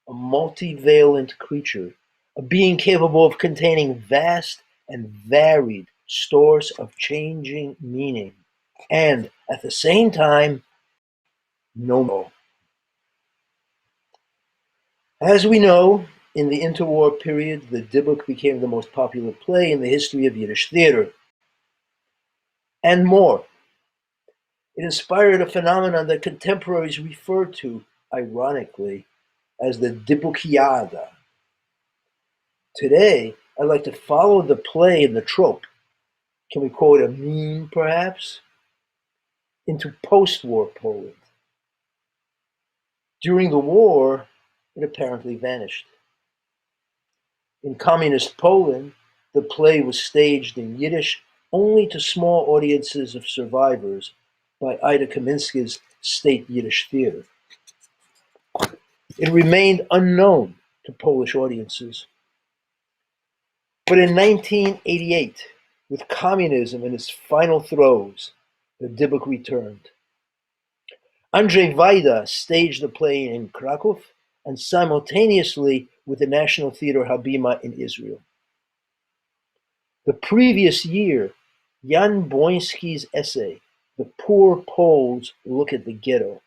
a multivalent creature, a being capable of containing vast and varied stores of changing meaning, and at the same time, no more. As we know, in the interwar period, the Dybbuk became the most popular play in the history of Yiddish theater. And more. It inspired a phenomenon that contemporaries refer to, ironically, as the Dybbukiada. Today, I'd like to follow the play and the trope, can we call it a meme perhaps, into post-war Poland. During the war, it apparently vanished. In communist Poland, the play was staged in Yiddish only to small audiences of survivors by Ida Kaminsky's State Yiddish Theater. It remained unknown to Polish audiences. But in 1988, with communism in its final throes, the Dybbuk returned. Andrzej Wajda staged the play in Krakow and simultaneously with the National Theater Habima in Israel. The previous year, Jan Boński's essay, The Poor Poles Look at the Ghetto,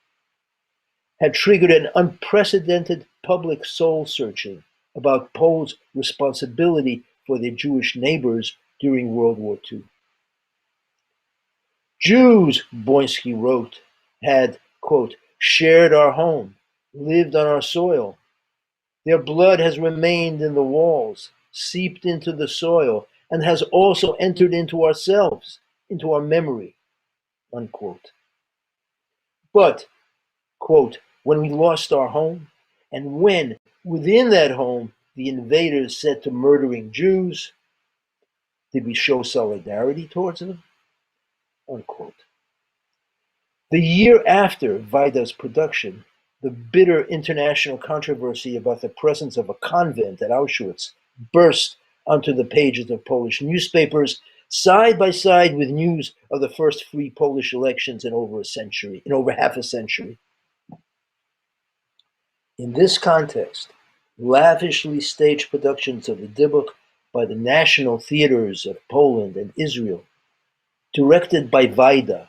had triggered an unprecedented public soul-searching about Poles' responsibility for their Jewish neighbors during World War II. Jews, Boński wrote, had, quote, shared our home, lived on our soil. Their blood has remained in the walls, seeped into the soil, and has also entered into ourselves, into our memory, unquote. But, quote, when we lost our home, and when, within that home, the invaders set to murdering Jews, did we show solidarity towards them? Unquote. The year after Wajda's production, the bitter international controversy about the presence of a convent at Auschwitz burst onto the pages of Polish newspapers, side by side with news of the first free Polish elections in over half a century. In this context, lavishly staged productions of the Dybbuk by the national theaters of Poland and Israel, directed by Wajda,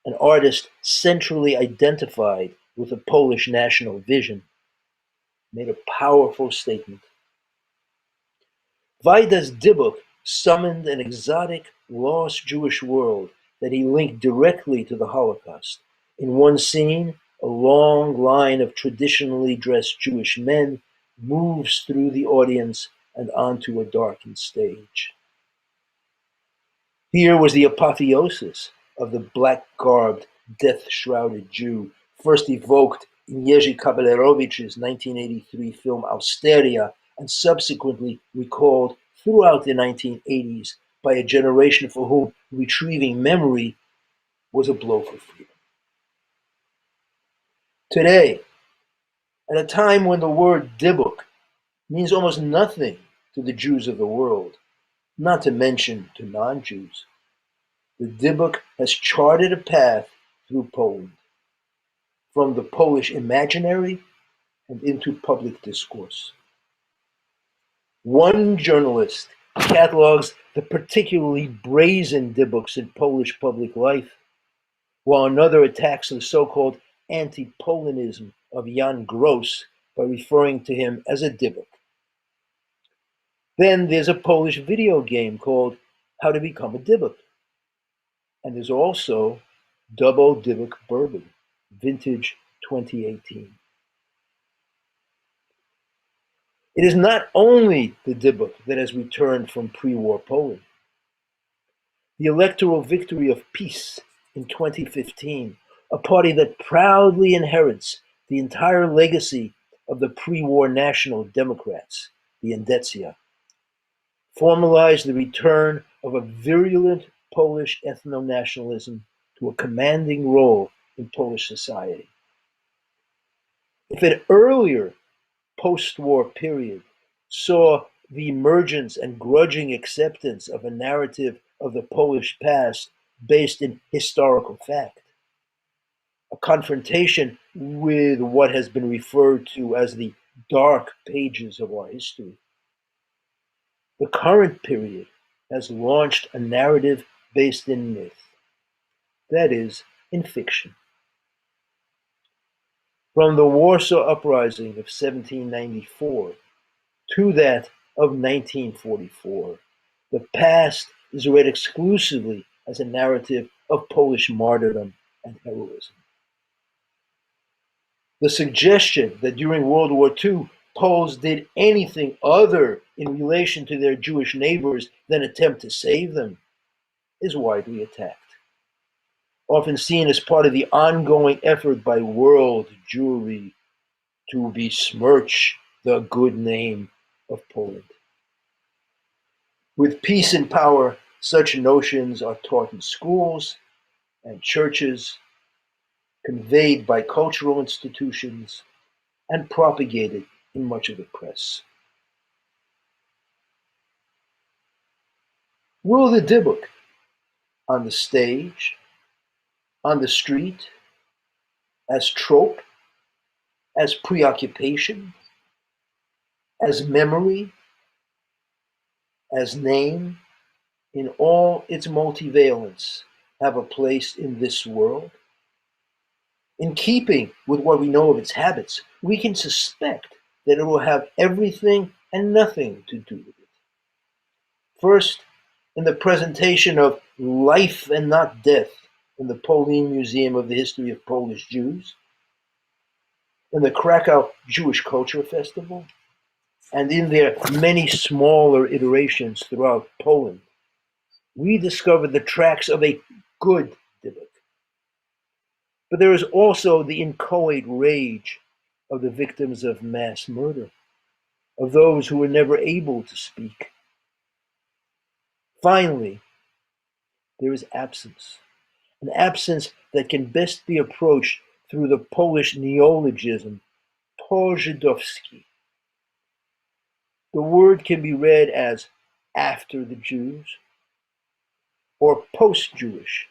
an artist centrally identified with the Polish national vision, made a powerful statement. Wajda's Dybbuk summoned an exotic, lost Jewish world that he linked directly to the Holocaust. In one scene, a long line of traditionally dressed Jewish men moves through the audience and onto a darkened stage. Here was the apotheosis of the black-garbed, death-shrouded Jew, first evoked in Jerzy Kabelerowicz's 1983 film Austeria and subsequently recalled throughout the 1980s by a generation for whom retrieving memory was a blow for freedom. Today, at a time when the word Dybbuk means almost nothing to the Jews of the world, not to mention to non-Jews, the Dybbuk has charted a path through Poland, from the Polish imaginary and into public discourse. One journalist catalogs the particularly brazen Dybbuks in Polish public life, while another attacks the so-called anti-Polonism of Jan Gross by referring to him as a Dybbuk. Then there's a Polish video game called How to Become a Dybbuk. And there's also Double Dybbuk Bourbon, vintage 2018. It is not only the Dybbuk that has returned from pre-war Poland. The electoral victory of peace in 2015, a party that proudly inherits the entire legacy of the pre-war National Democrats, the Endecja, formalized the return of a virulent Polish ethno-nationalism to a commanding role in Polish society. If an earlier post-war period saw the emergence and grudging acceptance of a narrative of the Polish past based in historical fact, a confrontation with what has been referred to as the dark pages of our history, the current period has launched a narrative based in myth, that is, in fiction. From the Warsaw Uprising of 1794 to that of 1944, the past is read exclusively as a narrative of Polish martyrdom and heroism. The suggestion that during World War II, Poles did anything other in relation to their Jewish neighbors than attempt to save them is widely attacked, often seen as part of the ongoing effort by world Jewry to besmirch the good name of Poland. With peace and power, such notions are taught in schools and churches, conveyed by cultural institutions, and propagated in much of the press. Will the Dybbuk, on the stage, on the street, as trope, as preoccupation, as memory, as name, in all its multivalence, have a place in this world? In keeping with what we know of its habits, we can suspect that it will have everything and nothing to do with it. First, in the presentation of Life and Not Death in the Polin Museum of the History of Polish Jews, in the Krakow Jewish Culture Festival, and in their many smaller iterations throughout Poland, we discover the tracks of a good Dybbuk. But there is also the inchoate rage of the victims of mass murder, of those who were never able to speak. Finally, there is absence, an absence that can best be approached through the Polish neologism, po-Żydowski. The word can be read as after the Jews, or post-Jewish,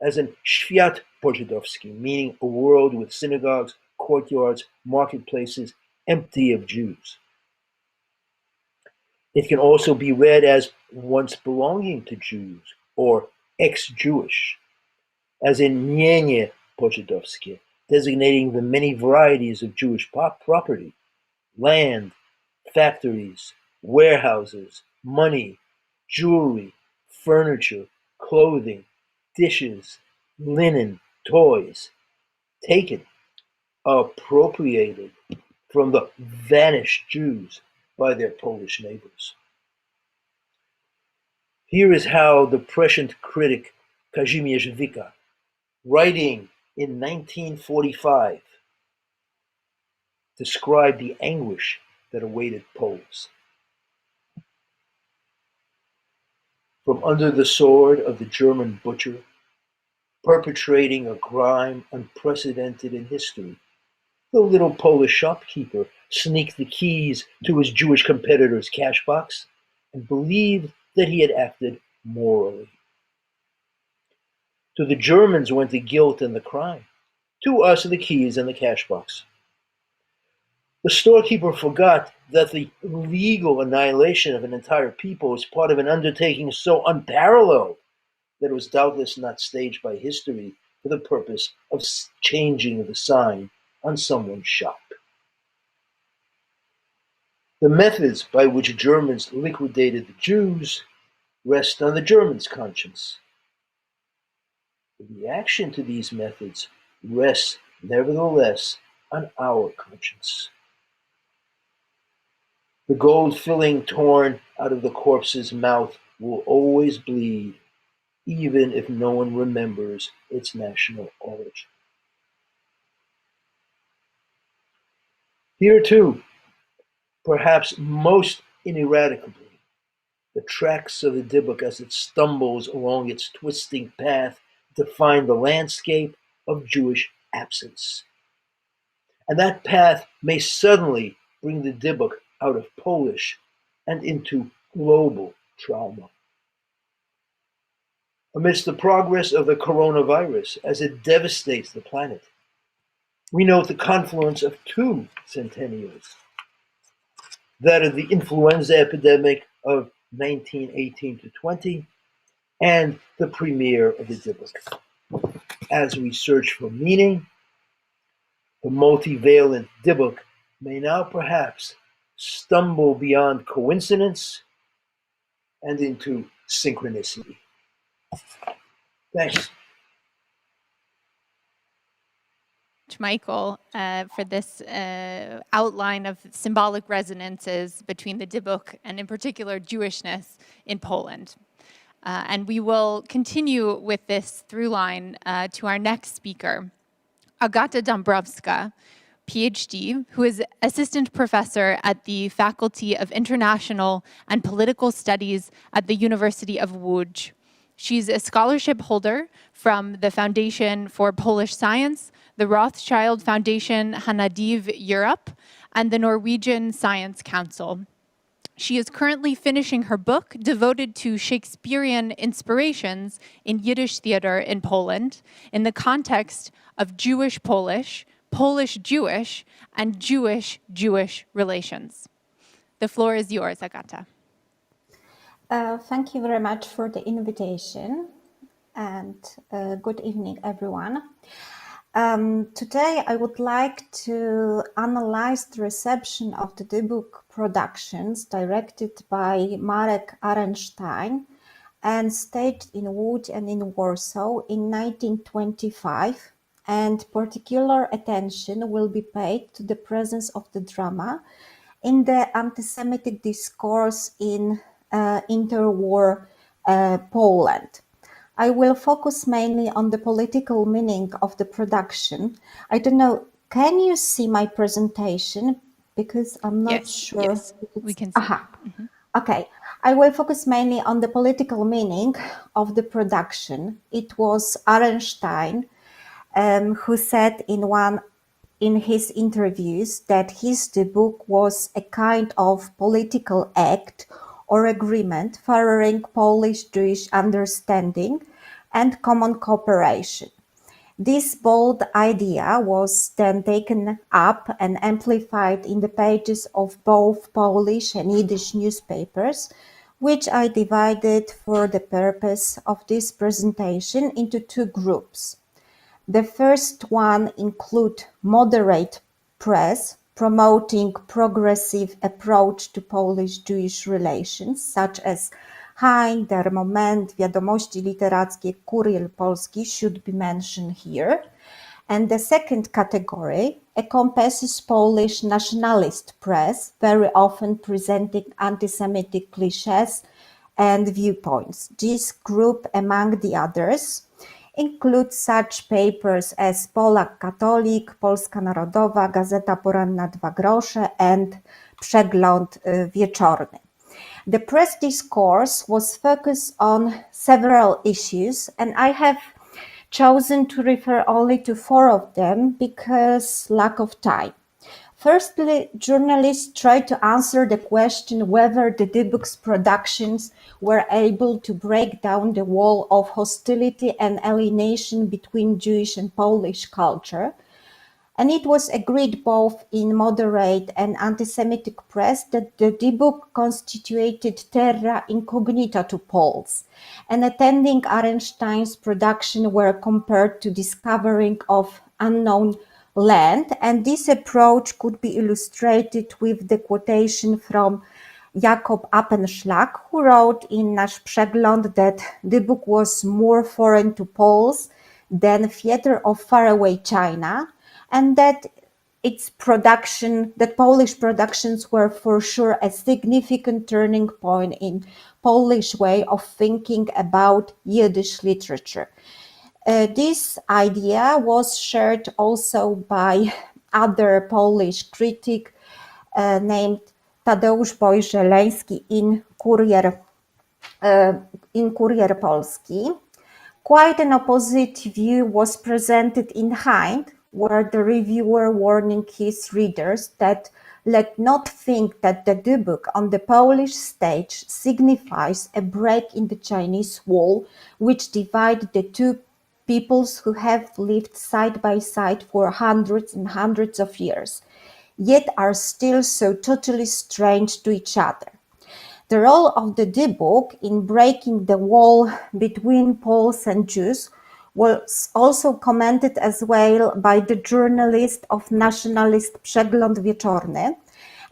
as in Świat po-Żydowski, meaning a world with synagogues, courtyards, marketplaces, empty of Jews. It can also be read as once belonging to Jews, or ex-Jewish, as in Mienie po-Żydowskie, designating the many varieties of Jewish property, land, factories, warehouses, money, jewelry, furniture, clothing, dishes, linen, toys, taken, appropriated from the vanished Jews by their Polish neighbors. Here is how the prescient critic Kazimierz Wika, writing in 1945, described the anguish that awaited Poles. From under the sword of the German butcher, perpetrating a crime unprecedented in history, the little Polish shopkeeper sneaked the keys to his Jewish competitor's cash box and believed that he had acted morally. To the Germans went the guilt and the crime. To us the keys and the cash box. The storekeeper forgot that the legal annihilation of an entire people is part of an undertaking so unparalleled that it was doubtless not staged by history for the purpose of changing the sign on someone's shop. The methods by which Germans liquidated the Jews rest on the Germans' conscience. The reaction to these methods rests, nevertheless, on our conscience. The gold filling torn out of the corpse's mouth will always bleed, even if no one remembers its national origin. Here too, perhaps most ineradicably, the tracks of the Dybbuk as it stumbles along its twisting path define the landscape of Jewish absence. And that path may suddenly bring the Dybbuk out of Polish and into global trauma. Amidst the progress of the coronavirus as it devastates the planet, we note the confluence of two centennials, that of the influenza epidemic of 1918 to 20 and the premiere of the Dybbuk. As we search for meaning, the multivalent Dybbuk may now perhaps stumble beyond coincidence and into synchronicity. Thanks. Michael, for this outline of symbolic resonances between the Dybbuk and in particular Jewishness in Poland. And we will continue with this through line to our next speaker, Agata Dąbrowska, PhD, who is assistant professor at the Faculty of International and Political Studies at the University of Łódź. She's a scholarship holder from the Foundation for Polish Science, the Rothschild Foundation Hanadiv Europe, and the Norwegian Science Council. She is currently finishing her book devoted to Shakespearean inspirations in Yiddish theater in Poland in the context of Jewish-Polish, Polish-Jewish, and Jewish-Jewish relations. The floor is yours, Agata. Thank you very much for the invitation, and good evening, everyone. Today, I would like to analyze the reception of the Dybbuk productions directed by Marek Arenstein and staged in Łódź and in Warsaw in 1925, and particular attention will be paid to the presence of the drama in the anti-Semitic discourse in interwar Poland. I will focus mainly on the political meaning of the production. I don't know, can you see my presentation? Because I'm not sure. Yes, we can see. Mm-hmm. Okay, I will focus mainly on the political meaning of the production. It was Arenstein who said in his interviews that his Dybbuk was a kind of political act or agreement furthering Polish-Jewish understanding and common cooperation. This bold idea was then taken up and amplified in the pages of both Polish and Yiddish newspapers, which I divided for the purpose of this presentation into two groups. The first one include moderate press, promoting progressive approach to Polish-Jewish relations, such as Hain, Der Moment, Wiadomości Literackie, Kurier Polski should be mentioned here. And the second category encompasses Polish nationalist press, very often presenting anti-Semitic cliches and viewpoints. This group, among the others, includes such papers as Polak Katolik, Polska Narodowa, Gazeta Poranna 2 grosze, and przegląd wieczorny. The press discourse was focused on several issues, and I have chosen to refer only to 4 of them because lack of time. Firstly, journalists tried to answer the question whether the Dybbuk's productions were able to break down the wall of hostility and alienation between Jewish and Polish culture. And it was agreed both in moderate and anti-Semitic press that the Dybbuk constituted terra incognita to Poles, and attending Arenstein's production were compared to discovering of unknown land, and this approach could be illustrated with the quotation from Jakob Appenschlag, who wrote in Nasz Przegląd that Dybbuk was more foreign to Poles than theater of faraway China, and that Polish productions were for sure a significant turning point in Polish way of thinking about Yiddish literature. This idea was shared also by other Polish critic named Tadeusz Bojżeleński in Kurier Polski. Quite an opposite view was presented in Hind, where the reviewer warning his readers that let not think that the Dybbuk on the Polish stage signifies a break in the Chinese wall, which divided the two peoples who have lived side by side for hundreds and hundreds of years, yet are still so totally strange to each other. The role of the Dybbuk in breaking the wall between Poles and Jews was also commented as well by the journalist of Nationalist Przegląd Wieczorny,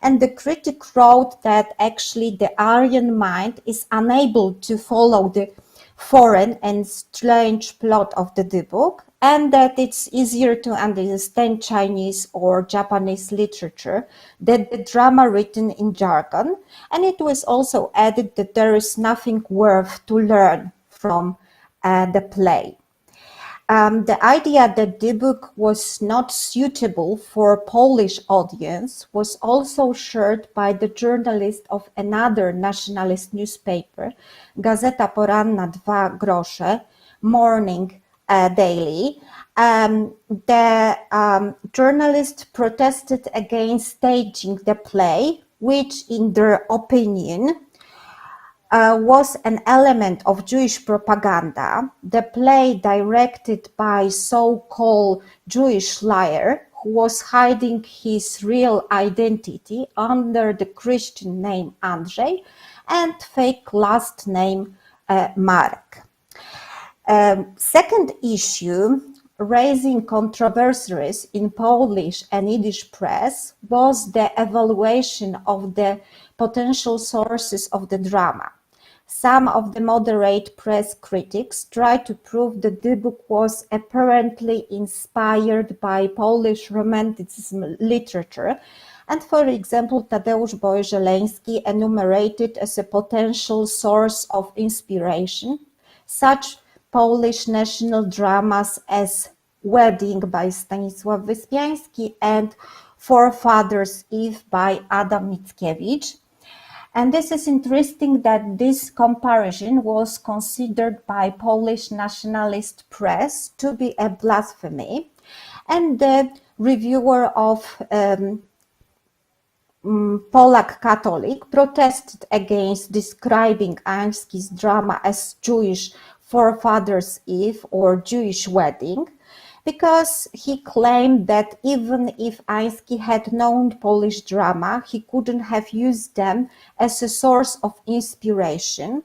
and the critic wrote that actually the Aryan mind is unable to follow the foreign and strange plot of the Dybbuk, and that it's easier to understand Chinese or Japanese literature than the drama written in jargon. And it was also added that there is nothing worth to learn from the play. The idea that Dybbuk was not suitable for a Polish audience was also shared by the journalist of another nationalist newspaper, Gazeta Poranna 2 grosze, Morning Daily. The journalist protested against staging the play, which in their opinion was an element of Jewish propaganda. The play, directed by so-called Jewish liar who was hiding his real identity under the Christian name Andrzej and fake last name Marek. Second issue raising controversies in Polish and Yiddish press was the evaluation of the potential sources of the drama. Some of the moderate press critics tried to prove that Dybbuk was apparently inspired by Polish Romanticism literature, and for example, Tadeusz Bojżeleński enumerated as a potential source of inspiration such Polish national dramas as Wedding by Stanisław Wyspiański and Forefathers' Eve by Adam Mickiewicz. And this is interesting that this comparison was considered by Polish nationalist press to be a blasphemy. And the reviewer of Polak Catholic protested against describing Ański's drama as Jewish Forefathers' Eve or Jewish Wedding, because he claimed that even if Ański had known Polish drama, he couldn't have used them as a source of inspiration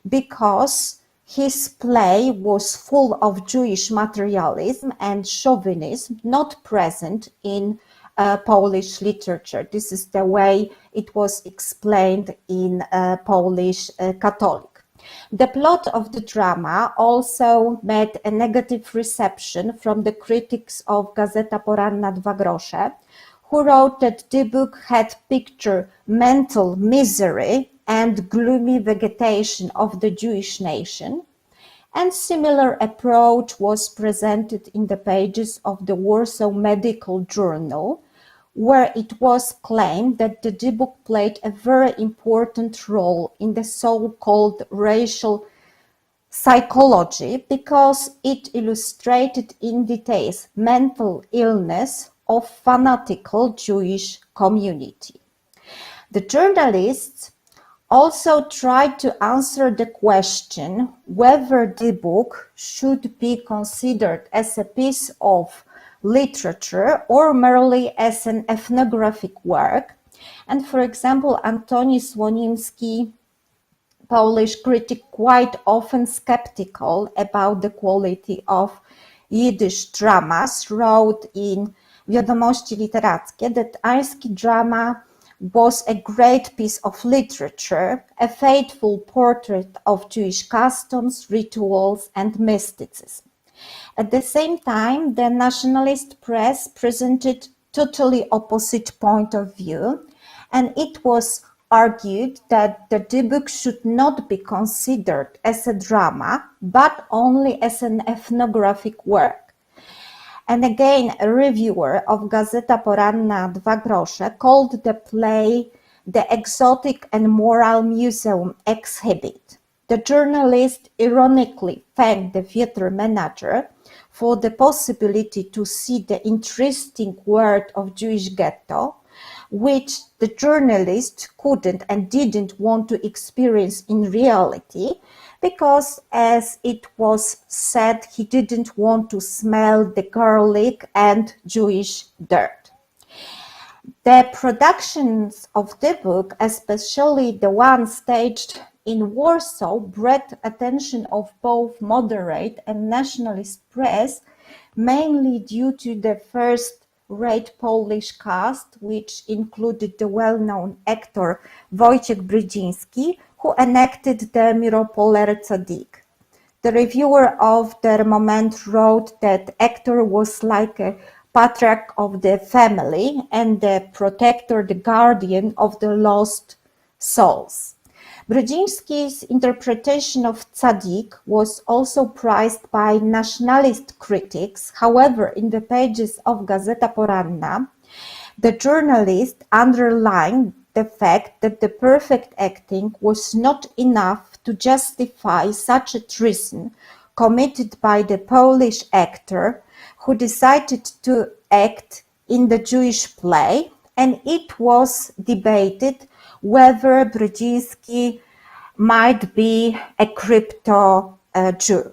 because his play was full of Jewish materialism and chauvinism not present in Polish literature. This is the way it was explained in Polish Catholic. The plot of the drama also met a negative reception from the critics of Gazeta Poranna 2 grosze, who wrote that Dybbuk had pictured mental misery and gloomy vegetation of the Jewish nation, and similar approach was presented in the pages of the Warsaw Medical Journal, where it was claimed that the Dybbuk played a very important role in the so-called racial psychology because it illustrated in details mental illness of fanatical Jewish community. The journalists also tried to answer the question whether Dybbuk should be considered as a piece of literature or merely as an ethnographic work. And for example, Antoni Słonimski, Polish critic, quite often skeptical about the quality of Yiddish dramas, wrote in Wiadomości Literackie that Ański drama was a great piece of literature, a faithful portrait of Jewish customs, rituals, and mysticism. At the same time, the nationalist press presented totally opposite point of view, and it was argued that the Dybbuk should not be considered as a drama, but only as an ethnographic work. And again, a reviewer of Gazeta Poranna 2 grosze called the play the exotic and moral museum exhibit. The journalist ironically thanked the theater manager for the possibility to see the interesting world of Jewish ghetto, which the journalist couldn't and didn't want to experience in reality, because, as it was said, he didn't want to smell the garlic and Jewish dirt. The productions of Dybbuk, especially the one staged in Warsaw, brought attention of both moderate and nationalist press, mainly due to the first-rate Polish cast, which included the well-known actor Wojciech Brydziński, who enacted the Miropoler Tzadik. The reviewer of the Moment wrote that actor was like a patriarch of the family and the protector, the guardian of the lost souls. Brydziński's interpretation of Tzadik was also prized by nationalist critics. However, in the pages of Gazeta Poranna, the journalist underlined the fact that the perfect acting was not enough to justify such a treason committed by the Polish actor who decided to act in the Jewish play, and it was debated whether Brydziński might be a crypto Jew.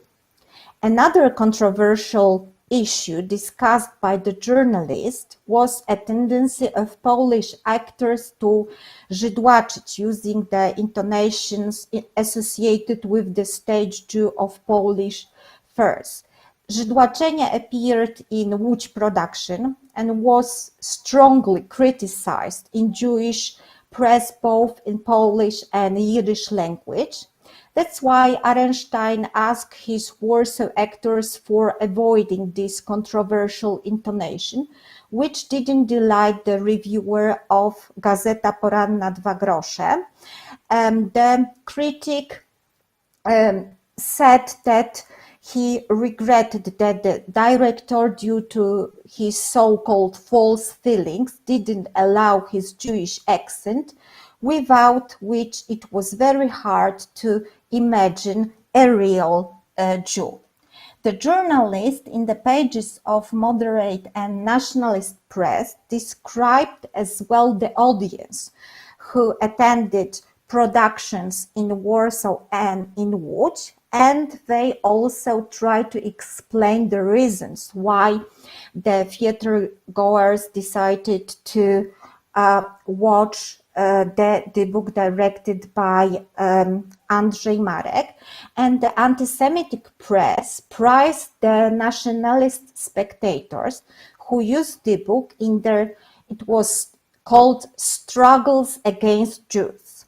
Another controversial issue discussed by the journalist was a tendency of Polish actors to żydłaczyć, using the intonations associated with the stage Jew of Polish fairs. Żydłaczenie appeared in Łódź production and was strongly criticized in Jewish press, both in Polish and Yiddish language. That's why Arenstein asked his Warsaw actors for avoiding this controversial intonation, which didn't delight the reviewer of Gazeta Poranna 2 grosze. The critic said that he regretted that the director, due to his so-called false feelings, didn't allow his Jewish accent, without which it was very hard to imagine a real Jew. The journalist in the pages of moderate and nationalist press described as well the audience who attended productions in Warsaw and in Łódź, and they also tried to explain the reasons why the theater goers decided to watch the book directed by Andrzej Marek. And the anti-Semitic press prized the nationalist spectators who used the book in their, it was called, struggles against Jews.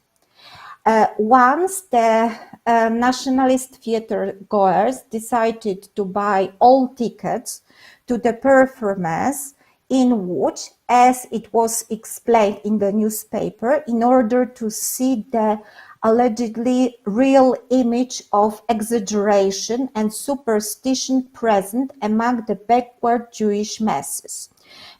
Once the nationalist theater goers decided to buy all tickets to the performance in Łódź, as it was explained in the newspaper, in order to see the allegedly real image of exaggeration and superstition present among the backward Jewish masses.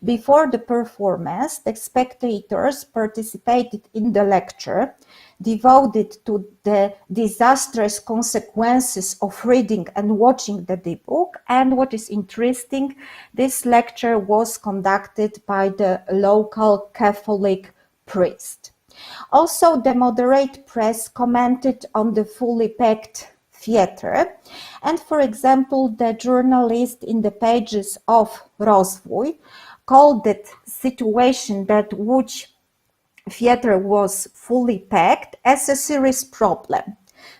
Before the performance, the spectators participated in the lecture devoted to the disastrous consequences of reading and watching the Dybbuk. And what is interesting, this lecture was conducted by the local Catholic priest. Also, the moderate press commented on the fully packed theater. And for example, the journalist in the pages of Rozwój called that situation that Łódź theater was fully packed as a serious problem.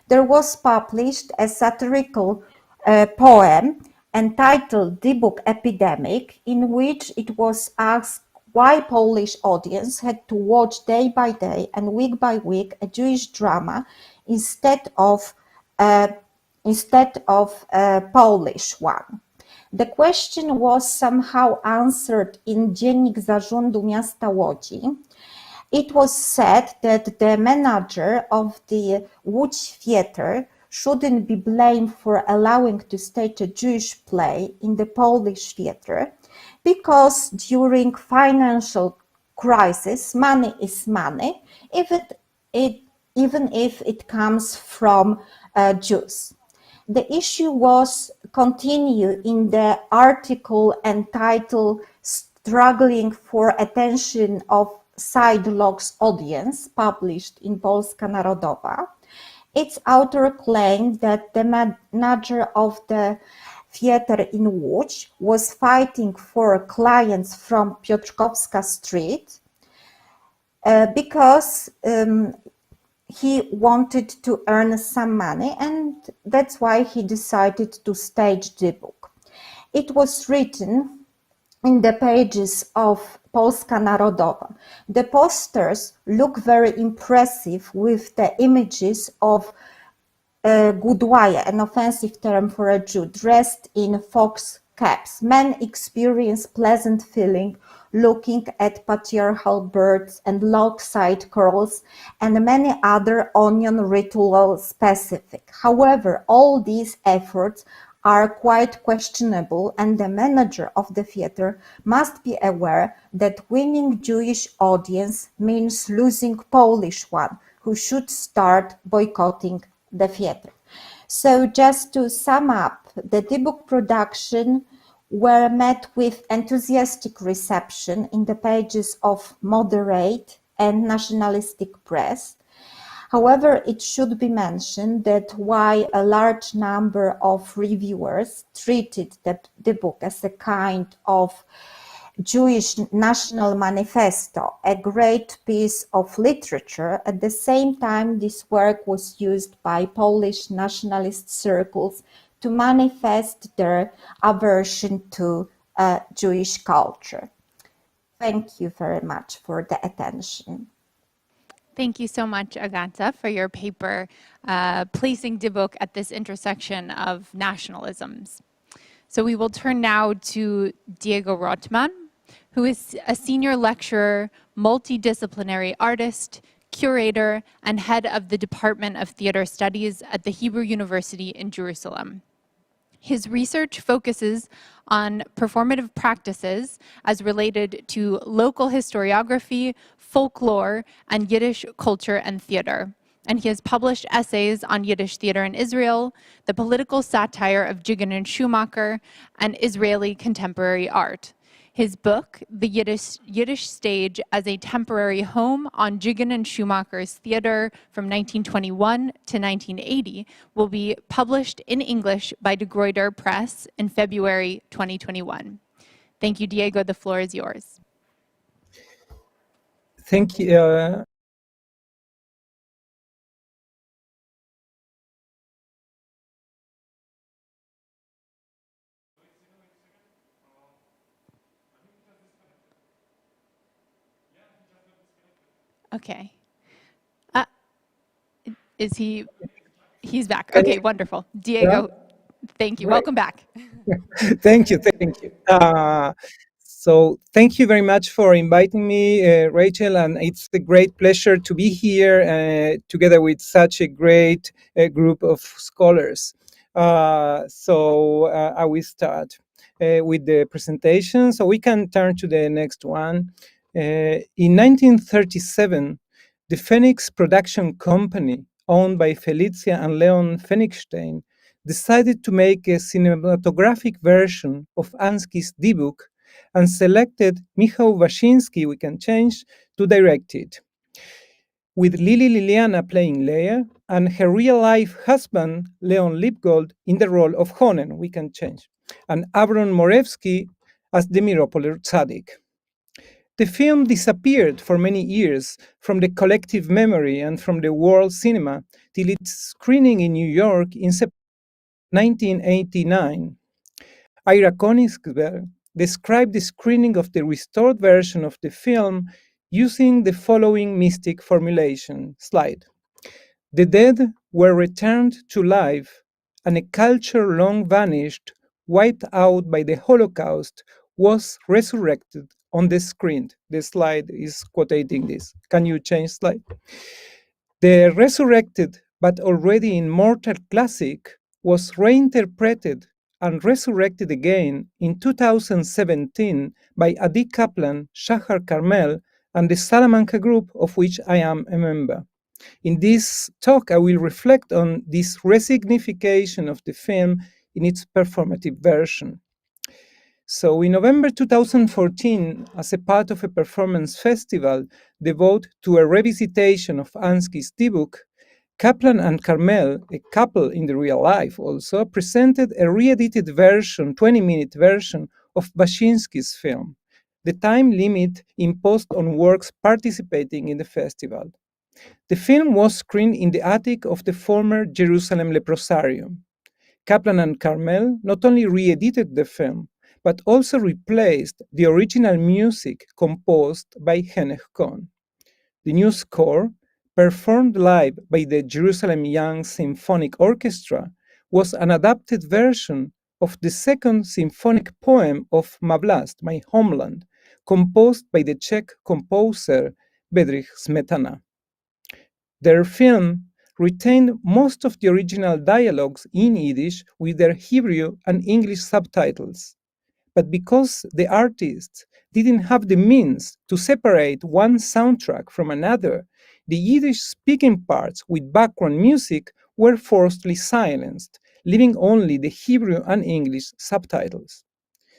There was published a satirical poem entitled Dybbuk Epidemic, in which it was asked why Polish audience had to watch day by day and week by week a Jewish drama instead of a Polish one. The question was somehow answered in Dziennik Zarządu Miasta Łodzi. It was said that the manager of the Łódź Theatre shouldn't be blamed for allowing to stage a Jewish play in the Polish theatre, because during financial crisis, money is money, even if it comes from Jews. The issue was continued in the article entitled Struggling for Attention of Sidelog's Audience, published in Polska Narodowa. Its author claimed that the manager of the theater in Łódź was fighting for clients from Piotrkowska Street because he wanted to earn some money, and that's why he decided to stage Dybbuk. It was written in the pages of Polska Narodowa. The posters look very impressive with the images of Gudłaje, an offensive term for a Jew, dressed in fox caps. Men experience pleasant feeling looking at patriarchal birds and lock-side curls and many other onion ritual specific. However, all these efforts are quite questionable, and the manager of the theater must be aware that winning Jewish audience means losing Polish one, who should start boycotting the theater. So just to sum up, the Dybbuk production were met with enthusiastic reception in the pages of moderate and nationalistic press. However, it should be mentioned that while a large number of reviewers treated the book as a kind of Jewish national manifesto, a great piece of literature, at the same time this work was used by Polish nationalist circles to manifest their aversion to Jewish culture. Thank you very much for the attention. Thank you so much, Agata, for your paper placing Dybbuk at this intersection of nationalisms. So we will turn now to Diego Rotman, who is a senior lecturer, multidisciplinary artist, curator, and head of the Department of Theater Studies at the Hebrew University in Jerusalem. His research focuses on performative practices as related to local historiography, folklore, and Yiddish culture and theater. And he has published essays on Yiddish theater in Israel, the political satire of Jiggin and Schumacher, and Israeli contemporary art. His book, The Yiddish Stage as a Temporary Home on Jiggin and Schumacher's Theater from 1921 to 1980, will be published in English by De Gruyter Press in February 2021. Thank you, Diego. The floor is yours. Thank you. Okay. Is he? He's back. Okay, wonderful. Diego, thank you. Great. Welcome back. Thank you. So thank you very much for inviting me, Rachel, and it's a great pleasure to be here together with such a great group of scholars. So I will start. with the presentation. So we can turn to the next one. In 1937, the Phoenix Production Company, owned by Felicia and Leon Pfennigstein, decided to make a cinematographic version of Ansky's Dybbuk and selected Michał Wasinski, we can change, to direct it, with Lili Liliana playing Leia and her real-life husband, Leon Lipgold, in the role of Honen, we can change, and Avron Morevsky as the Miropol Tzadik. The film disappeared for many years from the collective memory and from the world cinema till its screening in New York in September 1989. Ira Konigsberg described the screening of the restored version of the film using the following mystic formulation. Slide. The dead were returned to life, and a culture long vanished, wiped out by the Holocaust, was resurrected on the screen. The slide is quoting this. Can you change slide? The resurrected but already immortal classic was reinterpreted and resurrected again in 2017 by Aghi Caplan, Shahar Carmel, and the Salamanca group, of which I am a member. In this talk, I will reflect on this resignification of the film in its performative version. So in November 2014, as a part of a performance festival devoted to a revisitation of Ansky's Dybbuk, Caplan and Carmel, a couple in the real life also, presented a re-edited version, 20-minute version of Bashinsky's film, the time limit imposed on works participating in the festival. The film was screened in the attic of the former Jerusalem Leprosarium. Caplan and Carmel not only re-edited the film, but also replaced the original music composed by Henech Kohn. The new score, performed live by the Jerusalem Young Symphonic Orchestra, was an adapted version of the second symphonic poem of Mavlast, My Homeland, composed by the Czech composer Bedřich Smetana. Their film retained most of the original dialogues in Yiddish with their Hebrew and English subtitles. But because the artists didn't have the means to separate one soundtrack from another, the Yiddish-speaking parts with background music were forcibly silenced, leaving only the Hebrew and English subtitles.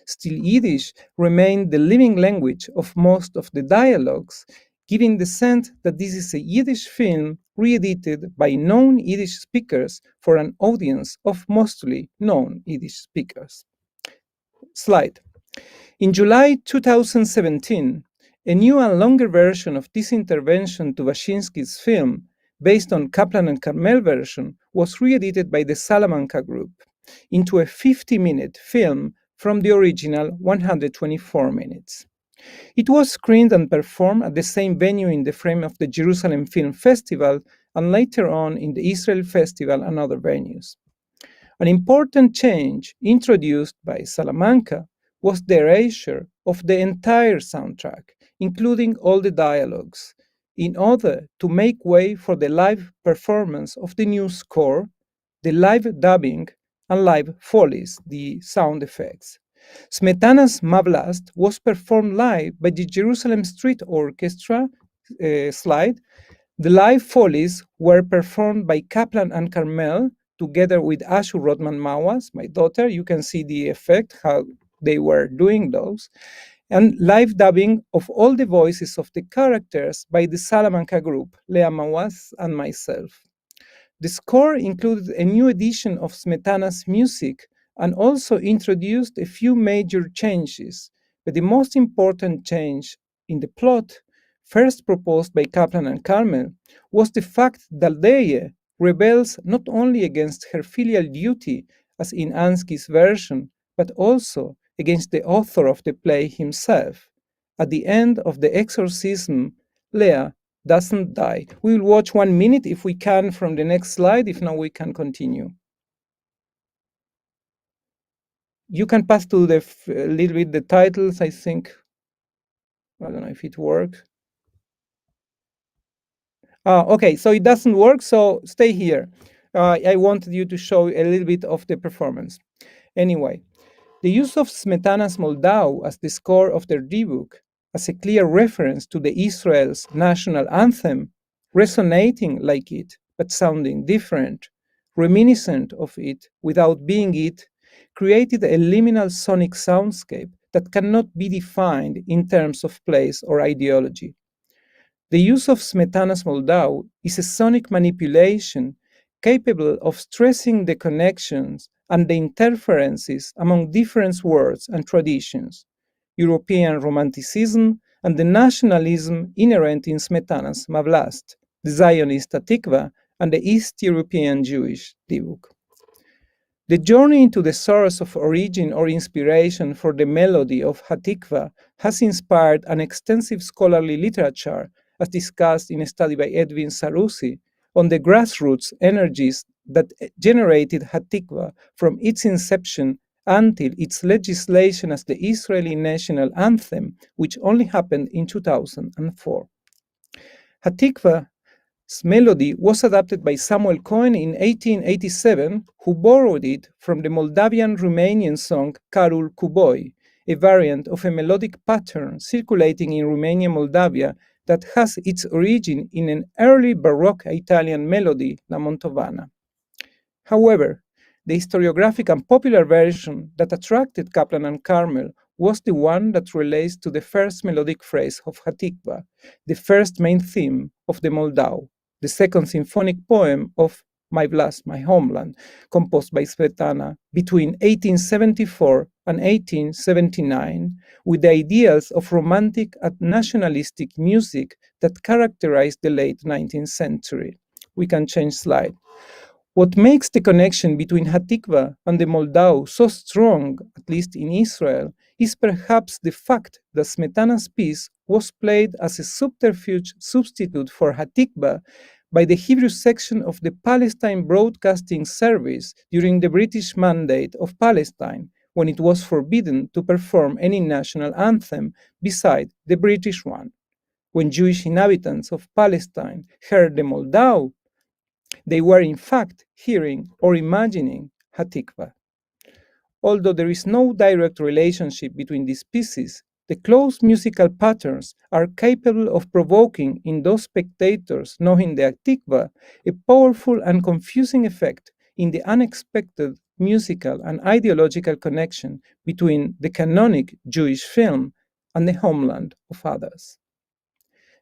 Still, Yiddish remained the living language of most of the dialogues, giving the sense that this is a Yiddish film re-edited by known Yiddish speakers for an audience of mostly non-Yiddish speakers. Slide. In July 2017, a new and longer version of this intervention to Bashinsky's film, based on Caplan and Carmel version, was re-edited by the Salamanca group into a 50-minute film from the original 124 minutes. It was screened and performed at the same venue in the frame of the Jerusalem Film Festival and later on in the Israel Festival and other venues. An important change introduced by Salamanca was the erasure of the entire soundtrack, including all the dialogues, in order to make way for the live performance of the new score, the live dubbing, and live follies, the sound effects. Smetana's Mavlast was performed live by the Jerusalem Street Orchestra. Slide. The live follies were performed by Caplan and Carmel, together with Ashu Rotman Mawas, my daughter. You can see the effect, how they were doing those, and live dubbing of all the voices of the characters by the Salamanca group, Lea Mawas and myself. The score included a new edition of Smetana's music and also introduced a few major changes, but the most important change in the plot, first proposed by Caplan and Carmel, was the fact that Leia rebels not only against her filial duty, as in Ansky's version, but also against the author of the play himself. At the end of the exorcism, Leia doesn't die. We will watch 1 minute if we can from the next slide. If not, we can continue. You can pass to the little bit the titles, I think. I don't know if it works. Okay, so it doesn't work, so stay here. I wanted you to show a little bit of the performance. Anyway, The use of Smetana's Moldau as the score of their Dybbuk, as a clear reference to the Israel's national anthem, resonating like it, but sounding different, reminiscent of it without being it, created a liminal sonic soundscape that cannot be defined in terms of place or ideology. The use of Smetana's Moldau is a sonic manipulation capable of stressing the connections and the interferences among different words and traditions, European Romanticism and the nationalism inherent in Smetana's Mavlast, the Zionist Hatikva, and the East European Jewish Dybbuk. The journey into the source of origin or inspiration for the melody of Hatikva has inspired an extensive scholarly literature, as discussed in a study by Edwin Sarusi, on the grassroots energies that generated Hatikva from its inception until its legislation as the Israeli national anthem, which only happened in 2004. Hatikva's melody was adapted by Samuel Cohen in 1887, who borrowed it from the Moldavian-Romanian song Carul Cuboi, a variant of a melodic pattern circulating in Romania, Moldavia, that has its origin in an early Baroque Italian melody, La Montovana. However, the historiographic and popular version that attracted Caplan and Carmel was the one that relates to the first melodic phrase of Hatikva, the first main theme of the Moldau, the second symphonic poem of My Vlast, My Homeland, composed by Smetana between 1874 and 1879, with the ideals of romantic and nationalistic music that characterized the late 19th century. We can change slide. What makes the connection between Hatikva and the Moldau so strong, at least in Israel, is perhaps the fact that Smetana's piece was played as a subterfuge substitute for Hatikva by the Hebrew section of the Palestine Broadcasting Service during the British Mandate of Palestine, when it was forbidden to perform any national anthem beside the British one. When Jewish inhabitants of Palestine heard the Moldau, they were in fact hearing or imagining Hatikva. Although there is no direct relationship between these pieces, the close musical patterns are capable of provoking in those spectators knowing the Hatikva a powerful and confusing effect in the unexpected musical and ideological connection between the canonic Jewish film and the homeland of others.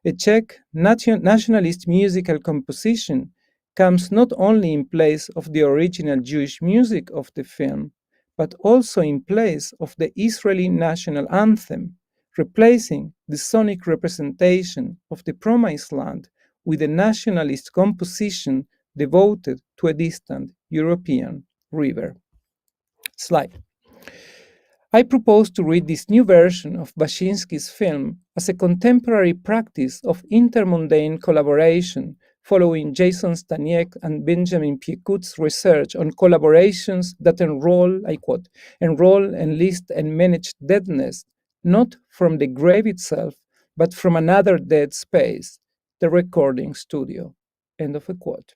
A Czech nationalist musical composition comes not only in place of the original Jewish music of the film, but also in place of the Israeli national anthem, replacing the sonic representation of the promised land with a nationalist composition devoted to a distant European river. Slide. I propose to read this new version of Bashinsky's film as a contemporary practice of intermundane collaboration, following Jason Staniek and Benjamin Piekut's research on collaborations that enroll, I quote, enroll, enlist, and manage deadness, not from the grave itself, but from another dead space, the recording studio, end of a quote.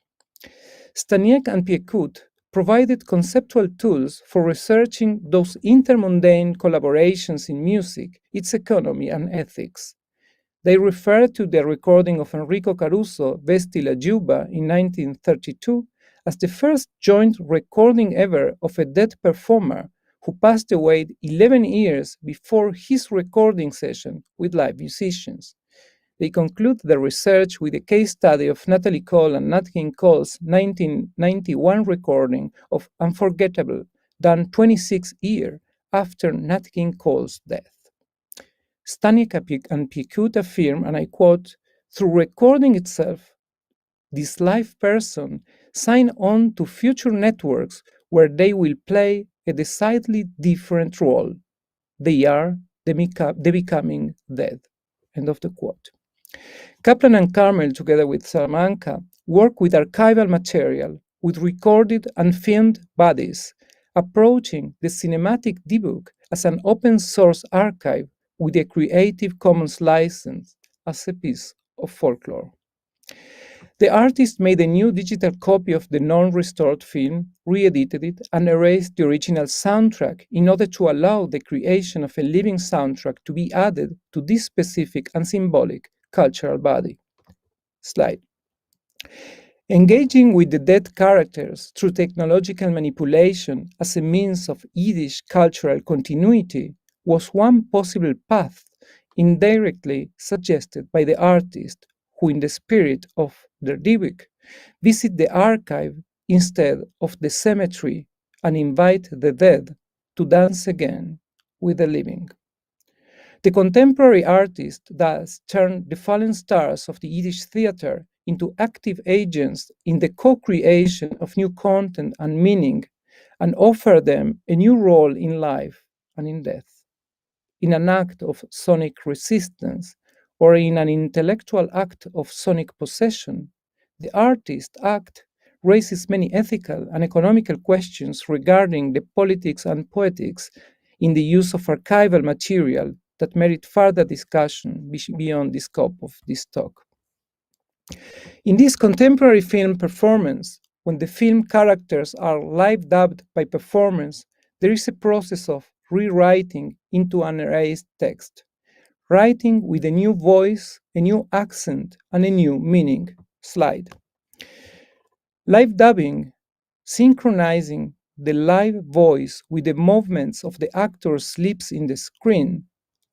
Staniek and Piekut provided conceptual tools for researching those intermundane collaborations in music, its economy and ethics. They refer to the recording of Enrico Caruso, Vesti la Giuba, in 1932 as the first joint recording ever of a dead performer who passed away 11 years before his recording session with live musicians. They conclude the research with a case study of Natalie Cole and Nat King Cole's 1991 recording of Unforgettable, done 26 years after Nat King Cole's death. Staniek and Piekut affirm, and I quote, through recording itself, this live person sign on to future networks where they will play a decidedly different role. They are the becoming dead. End of the quote. Caplan and Carmel, together with Salamanca, work with archival material, with recorded and filmed bodies, approaching the cinematic Dybbuk as an open source archive with a Creative Commons license as a piece of folklore. The artist made a new digital copy of the non-restored film, re-edited it, and erased the original soundtrack in order to allow the creation of a living soundtrack to be added to this specific and symbolic cultural body. Slide. Engaging with the dead characters through technological manipulation as a means of Yiddish cultural continuity was one possible path indirectly suggested by the artist, who, in the spirit of their Dybbuk, visit the archive instead of the cemetery and invite the dead to dance again with the living. The contemporary artist thus turned the fallen stars of the Yiddish theater into active agents in the co-creation of new content and meaning, and offered them a new role in life and in death. In an act of sonic resistance, or in an intellectual act of sonic possession, the artist act raises many ethical and economical questions regarding the politics and poetics in the use of archival material that merit further discussion beyond the scope of this talk. In this contemporary film performance, when the film characters are live dubbed by performers, there is a process of rewriting into an erased text, writing with a new voice, a new accent, and a new meaning. Slide. Live dubbing, synchronizing the live voice with the movements of the actor's lips in the screen,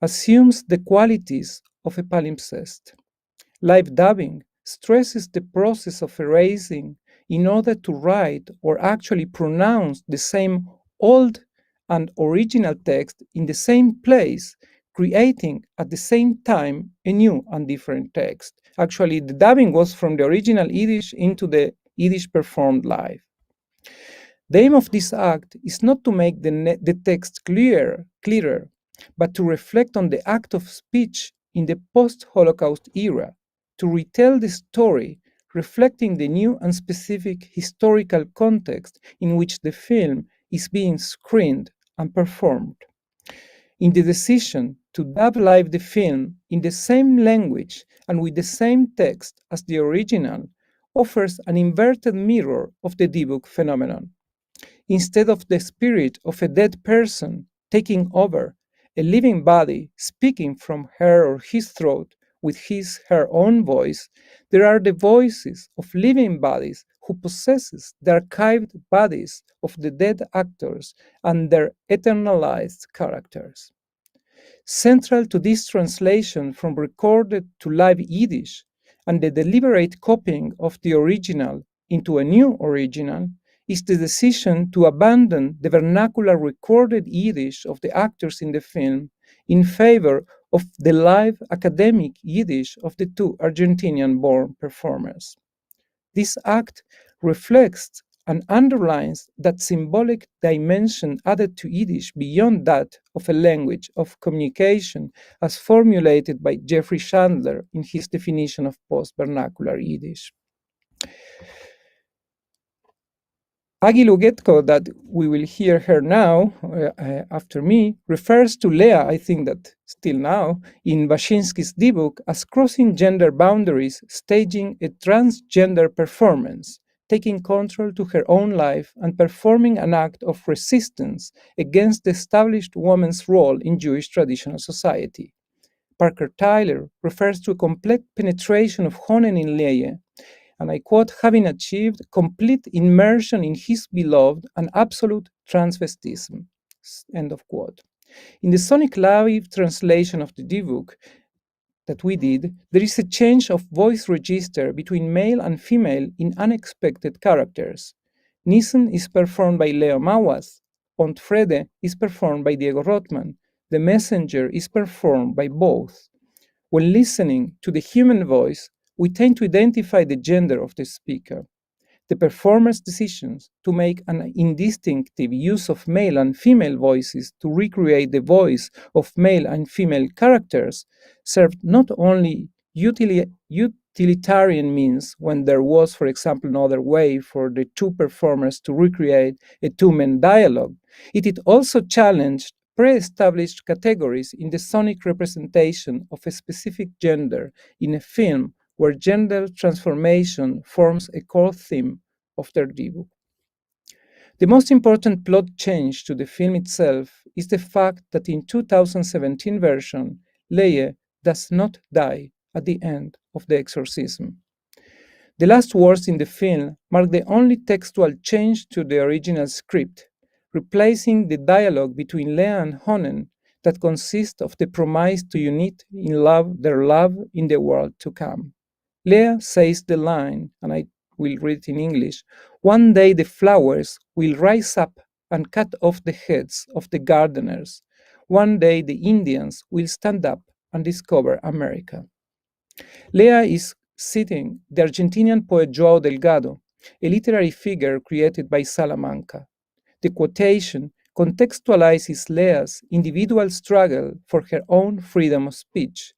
assumes the qualities of a palimpsest. Live dubbing stresses the process of erasing in order to write or actually pronounce the same old and original text in the same place, creating at the same time a new and different text. Actually, the dubbing was from the original Yiddish into the Yiddish performed live. The aim of this act is not to make the text clearer, but to reflect on the act of speech in the post-Holocaust era, to retell the story, reflecting the new and specific historical context in which the film is being screened and performed. In the decision to dub live the film in the same language and with the same text as the original offers an inverted mirror of the Dybbuk phenomenon. Instead of the spirit of a dead person taking over, a living body speaking from her or his throat with her own voice, there are the voices of living bodies who possesses the archived bodies of the dead actors and their eternalized characters. Central to this translation from recorded to live Yiddish and the deliberate copying of the original into a new original is the decision to abandon the vernacular recorded Yiddish of the actors in the film in favor of the live academic Yiddish of the two Argentinian-born performers. This act reflects and underlines that symbolic dimension added to Yiddish beyond that of a language of communication as formulated by Jeffrey Chandler in his definition of post-vernacular Yiddish. Aghi Lugutko, that we will hear her now after me, refers to Leah, I think that still now, in Bashinsky's Dybbuk as crossing gender boundaries, staging a transgender performance, taking control to her own life and performing an act of resistance against the established woman's role in Jewish traditional society. Parker Tyler refers to a complete penetration of Honen in Leah, and I quote, having achieved complete immersion in his beloved and absolute transvestism, end of quote. In the Sonic Live translation of the Dybbuk that we did, there is a change of voice register between male and female in unexpected characters. Nissen is performed by Leo Mawas, und Frede is performed by Diego Rotman, the messenger is performed by both. When listening to the human voice, we tend to identify the gender of the speaker. The performer's decisions to make an indistinctive use of male and female voices to recreate the voice of male and female characters served not only utilitarian means when there was, for example, no other way for the two performers to recreate a two-man dialogue, it also challenged pre-established categories in the sonic representation of a specific gender in a film where gender transformation forms a core theme of their Dybbuk. The most important plot change to the film itself is the fact that in 2017 version, Leia does not die at the end of the exorcism. The last words in the film mark the only textual change to the original script, replacing the dialogue between Leia and Honen that consists of the promise to unite in love their love in the world to come. Leia says the line, and I will read it in English, "One day the flowers will rise up and cut off the heads of the gardeners. One day the Indians will stand up and discover America." Leia is citing the Argentinian poet João Delgado, a literary figure created by Salamanca. The quotation contextualizes Leia's individual struggle for her own freedom of speech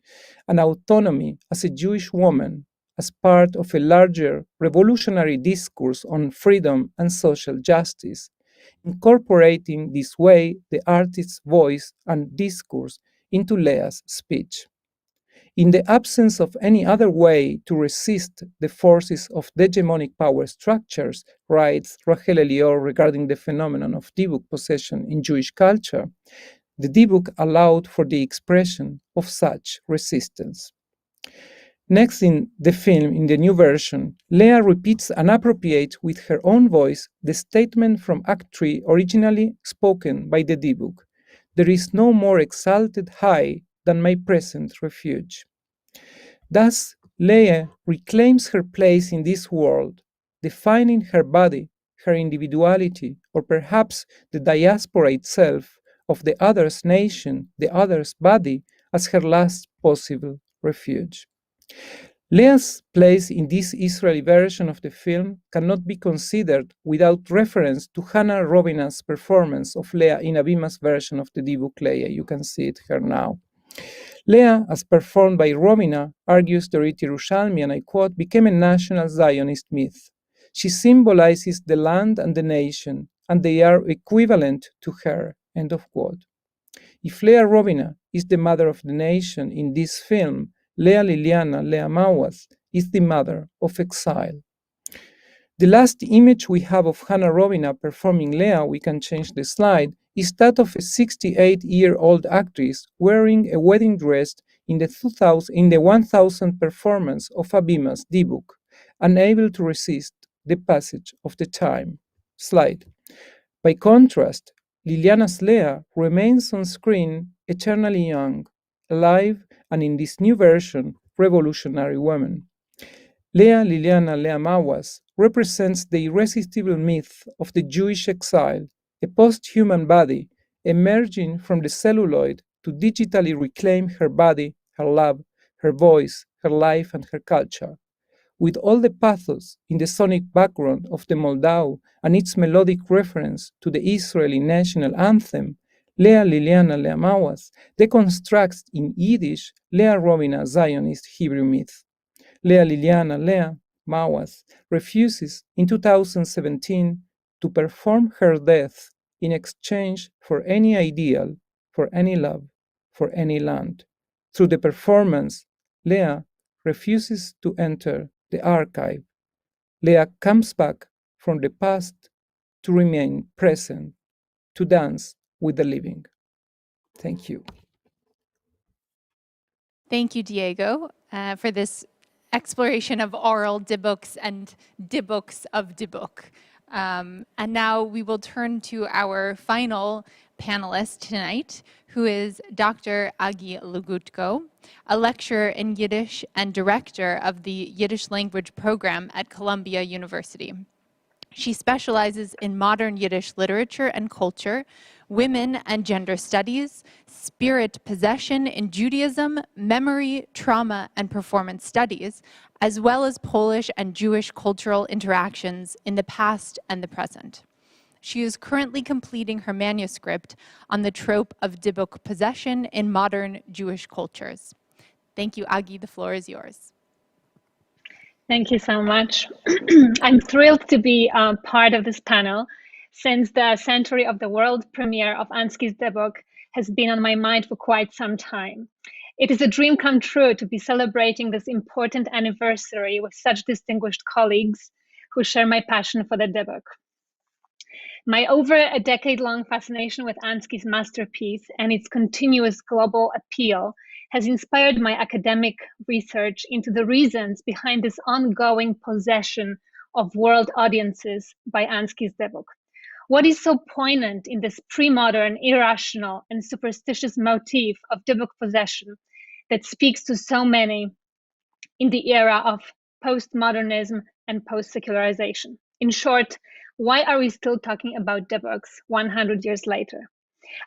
and autonomy as a Jewish woman as part of a larger revolutionary discourse on freedom and social justice, incorporating this way the artist's voice and discourse into Leia's speech. In the absence of any other way to resist the forces of hegemonic power structures, writes Rachel Elior regarding the phenomenon of Dybbuk possession in Jewish culture, the Dybbuk allowed for the expression of such resistance. Next in the film, in the new version, Leia repeats and appropriates with her own voice the statement from Act 3 originally spoken by the Dybbuk: "There is no more exalted high than my present refuge." Thus, Leia reclaims her place in this world, defining her body, her individuality, or perhaps the diaspora itself of the other's nation, the other's body, as her last possible refuge. Leia's place in this Israeli version of the film cannot be considered without reference to Hannah Robina's performance of Leia in Abima's version of the Dybbuk Leia. You can see it here now. Leia, as performed by Robina, argues the Rit Yerushalmi, and I quote, "became a national Zionist myth. She symbolizes the land and the nation, and they are equivalent to her," end of quote. If Leia Robina is the mother of the nation in this film, Leia Liliana, Leia Mawas, is the mother of exile. The last image we have of Hannah Robina performing Leia, we can change the slide, is that of a 68-year-old actress wearing a wedding dress in the 1000 performance of Abima's Dybbuk, unable to resist the passage of the time. Slide. By contrast, Liliana's Leia remains on screen eternally young, alive, and in this new version, revolutionary woman. Leia Liliana Leia Mawas represents the irresistible myth of the Jewish exile, a post-human body emerging from the celluloid to digitally reclaim her body, her love, her voice, her life, and her culture. With all the pathos in the sonic background of the Moldau and its melodic reference to the Israeli national anthem, Leia Liliana Leia Mawas deconstructs in Yiddish Leia Robina Zionist Hebrew myth. Leia Liliana Leia Mawas refuses in 2017 to perform her death in exchange for any ideal, for any love, for any land. Through the performance, Leia refuses to enter the archive. Leia comes back from the past to remain present, to dance with the living. Thank you. Thank you, Diego, for this exploration of oral Dybbuks and Dybbuks of Dybbuk. And now we will turn to our final panelist tonight, who is Dr. Aghi Lugutko, a lecturer in Yiddish and director of the Yiddish language program at Columbia University. She specializes in modern Yiddish literature and culture, women and gender studies, spirit possession in Judaism, memory, trauma, and performance studies, as well as Polish and Jewish cultural interactions in the past and the present. She is currently completing her manuscript on the trope of Dybbuk possession in modern Jewish cultures. Thank you, Aghi. The floor is yours. Thank you so much. I'm thrilled to be part of this panel, since the century of the world premiere of Ansky's Dybbuk has been on my mind for quite some time. It is a dream come true to be celebrating this important anniversary with such distinguished colleagues who share my passion for the Dybbuk. My over a decade-long fascination with Ansky's masterpiece and its continuous global appeal has inspired my academic research into the reasons behind this ongoing possession of world audiences by Ansky's Dybbuk. What is so poignant in this pre-modern, irrational, and superstitious motif of Dybbuk possession that speaks to so many in the era of postmodernism and post-secularization? In short, why are we still talking about Dybbuks 100 years later?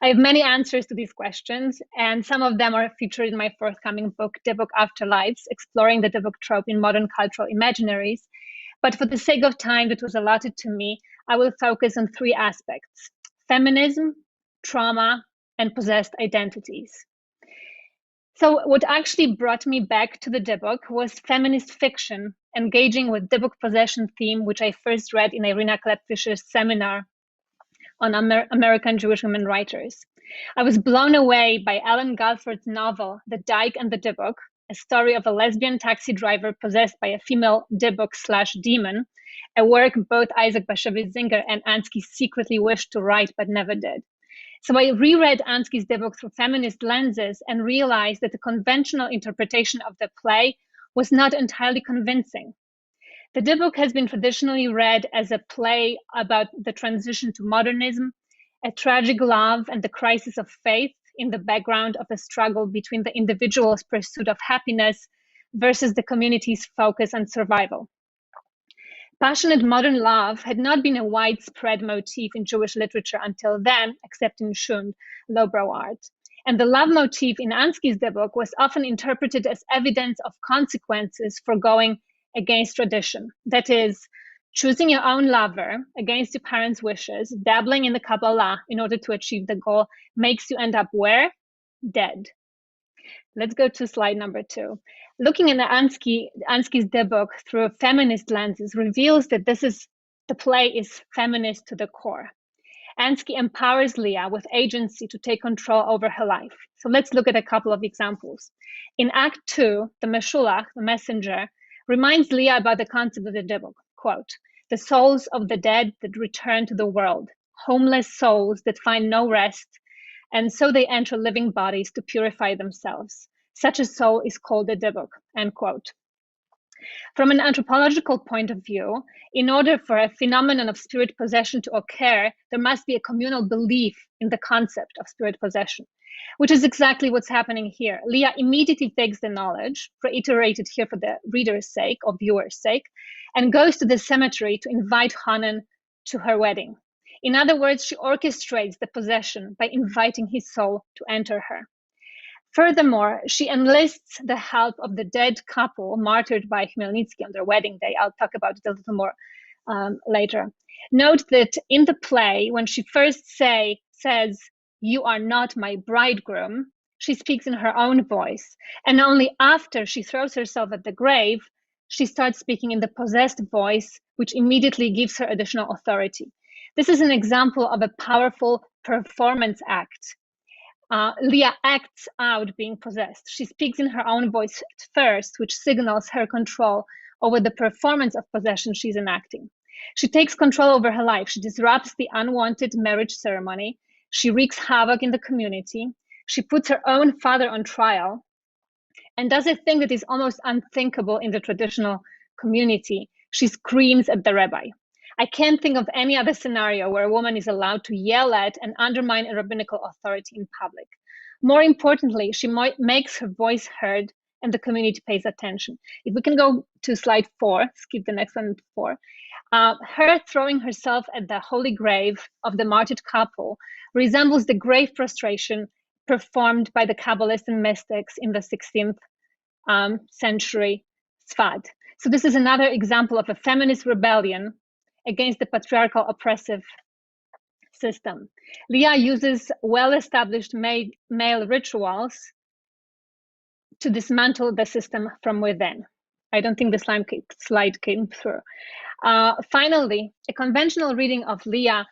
I have many answers to these questions, and some of them are featured in my forthcoming book, Dybbuk Afterlives, exploring the Dybbuk trope in modern cultural imaginaries. But for the sake of time that was allotted to me, I will focus on three aspects: feminism, trauma, and possessed identities. So what actually brought me back to the Dybbuk was feminist fiction, engaging with Dybbuk possession theme, which I first read in Irina Klepfischer's seminar on American Jewish women writers. I was blown away by Ellen Galford's novel, The Dyke and the Dybbuk, a story of a lesbian taxi driver possessed by a female Dybbuk/demon, a work both Isaac Bashevis Singer and Ansky secretly wished to write but never did. So I reread Ansky's Dybbuk through feminist lenses and realized that the conventional interpretation of the play was not entirely convincing. The Dybbuk has been traditionally read as a play about the transition to modernism, a tragic love and the crisis of faith in the background of a struggle between the individual's pursuit of happiness versus the community's focus on survival. Passionate modern love had not been a widespread motif in Jewish literature until then, except in Schund, lowbrow art. And the love motif in Ansky's Dybbuk was often interpreted as evidence of consequences for going against tradition. That is, choosing your own lover against your parents' wishes, dabbling in the Kabbalah in order to achieve the goal, makes you end up where? Dead. Let's go to slide number 2. Looking at Ansky's Dybbuk through feminist lenses reveals that the play is feminist to the core. Ansky empowers Leah with agency to take control over her life. So let's look at a couple of examples. In Act 2, the Meshulach, the messenger, reminds Leah about the concept of the Dybbuk, quote, the souls of the dead that return to the world, homeless souls that find no rest, and so they enter living bodies to purify themselves. Such a soul is called a Dybbuk, end quote. From an anthropological point of view, in order for a phenomenon of spirit possession to occur, there must be a communal belief in the concept of spirit possession, which is exactly what's happening here. Leah immediately takes the knowledge, reiterated here for the reader's sake or viewer's sake, and goes to the cemetery to invite Hanan to her wedding. In other words, she orchestrates the possession by inviting his soul to enter her. Furthermore, she enlists the help of the dead couple martyred by Khmelnytsky on their wedding day. I'll talk about it a little more later. Note that in the play, when she first says, "You are not my bridegroom," she speaks in her own voice. And only after she throws herself at the grave, she starts speaking in the possessed voice, which immediately gives her additional authority. This is an example of a powerful performance act. Leah acts out being possessed. She speaks in her own voice at first, which signals her control over the performance of possession she's enacting. She takes control over her life. She disrupts the unwanted marriage ceremony. She wreaks havoc in the community. She puts her own father on trial and does a thing that is almost unthinkable in the traditional community. She screams at the rabbi. I can't think of any other scenario where a woman is allowed to yell at and undermine a rabbinical authority in public. More importantly, she makes her voice heard and the community pays attention. If we can go to slide 4, skip the next one, 4. Her throwing herself at the holy grave of the martyred couple resembles the grave prostration performed by the Kabbalists and mystics in the 16th century Sfad. So this is another example of a feminist rebellion against the patriarchal oppressive system. Leah uses well-established male rituals to dismantle the system from within. I don't think the slide came through. Finally, a conventional reading of Leah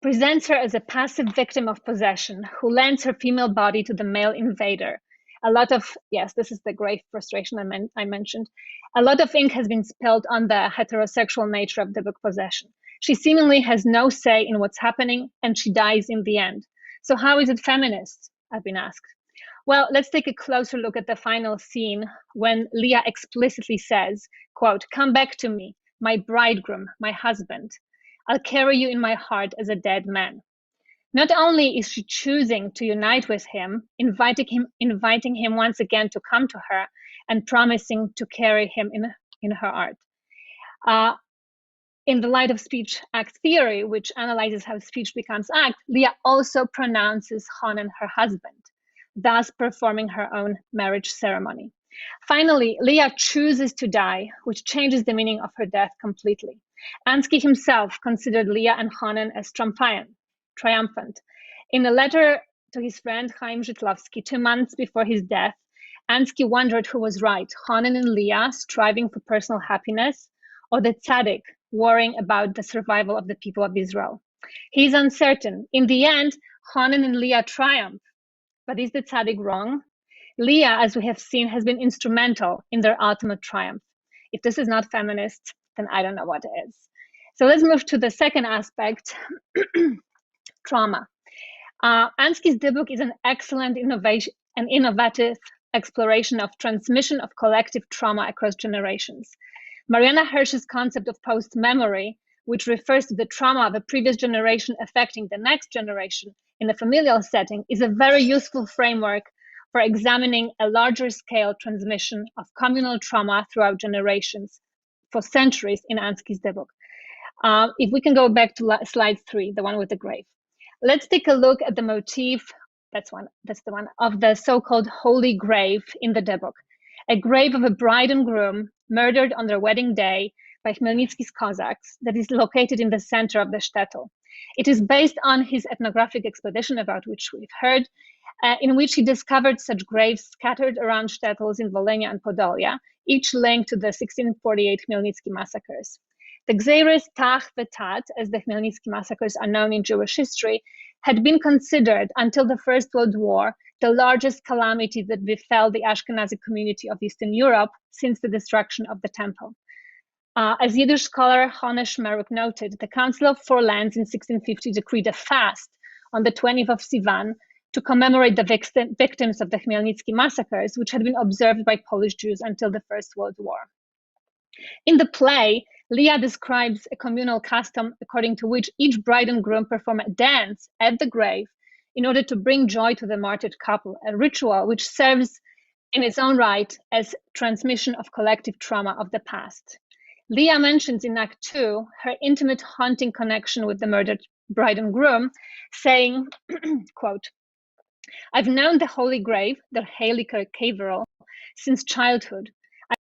presents her as a passive victim of possession who lends her female body to the male invader. a lot of, yes, this is the grave frustration I mentioned. A lot of ink has been spilled on the heterosexual nature of Dybbuk possession. She seemingly has no say in what's happening, and she dies in the end. So how is it feminist? I've been asked. Well, let's take a closer look at the final scene when Leah explicitly says, quote, "Come back to me, my bridegroom, my husband. I'll carry you in my heart as a dead man." Not only is she choosing to unite with him, inviting him once again to come to her and promising to carry him in her art. In the light of speech act theory, which analyzes how speech becomes act, Leah also pronounces Honen her husband, thus performing her own marriage ceremony. Finally, Leah chooses to die, which changes the meaning of her death completely. Ansky himself considered Leah and Honen as triumphant. In a letter to his friend Chaim Żytlowski 2 months before his death, Ansky wondered who was right, Honen and Leah striving for personal happiness, or the tzaddik worrying about the survival of the people of Israel. He's uncertain. In the end, Honen and Leah triumph. But is the tzaddik wrong? Leah, as we have seen, has been instrumental in their ultimate triumph. If this is not feminist, then I don't know what is. So let's move to the second aspect, trauma. Ansky's Dybbuk is an excellent innovative exploration of transmission of collective trauma across generations. Mariana Hirsch's concept of post-memory, which refers to the trauma of a previous generation affecting the next generation in a familial setting, is a very useful framework for examining a larger scale transmission of communal trauma throughout generations for centuries in Ansky's Dybbuk. If we can go back to slide 3, the one with the grave. Let's take a look at the motif, that's the one, of the so-called holy grave in the Dybbuk, a grave of a bride and groom murdered on their wedding day by Khmelnytsky's Cossacks that is located in the center of the shtetl. It is based on his ethnographic expedition, about which we've heard, in which he discovered such graves scattered around shtetls in Volhynia and Podolia, each linked to the 1648 Khmelnytsky massacres. The Gzeiros Tach v'Tat, as the Khmelnytsky massacres are known in Jewish history, had been considered until the First World War the largest calamity that befell the Ashkenazi community of Eastern Europe since the destruction of the temple. As Yiddish scholar Honesh Meruk noted, the Council of Four Lands in 1650 decreed a fast on the 20th of Sivan to commemorate the victims of the Khmelnytsky massacres, which had been observed by Polish Jews until the First World War. In the play, Leah describes a communal custom according to which each bride and groom perform a dance at the grave in order to bring joy to the martyred couple, a ritual which serves in its own right as transmission of collective trauma of the past. Leah mentions in Act 2 her intimate haunting connection with the murdered bride and groom, saying, quote, "I've known the holy grave, the Heilige Kaverl, since childhood.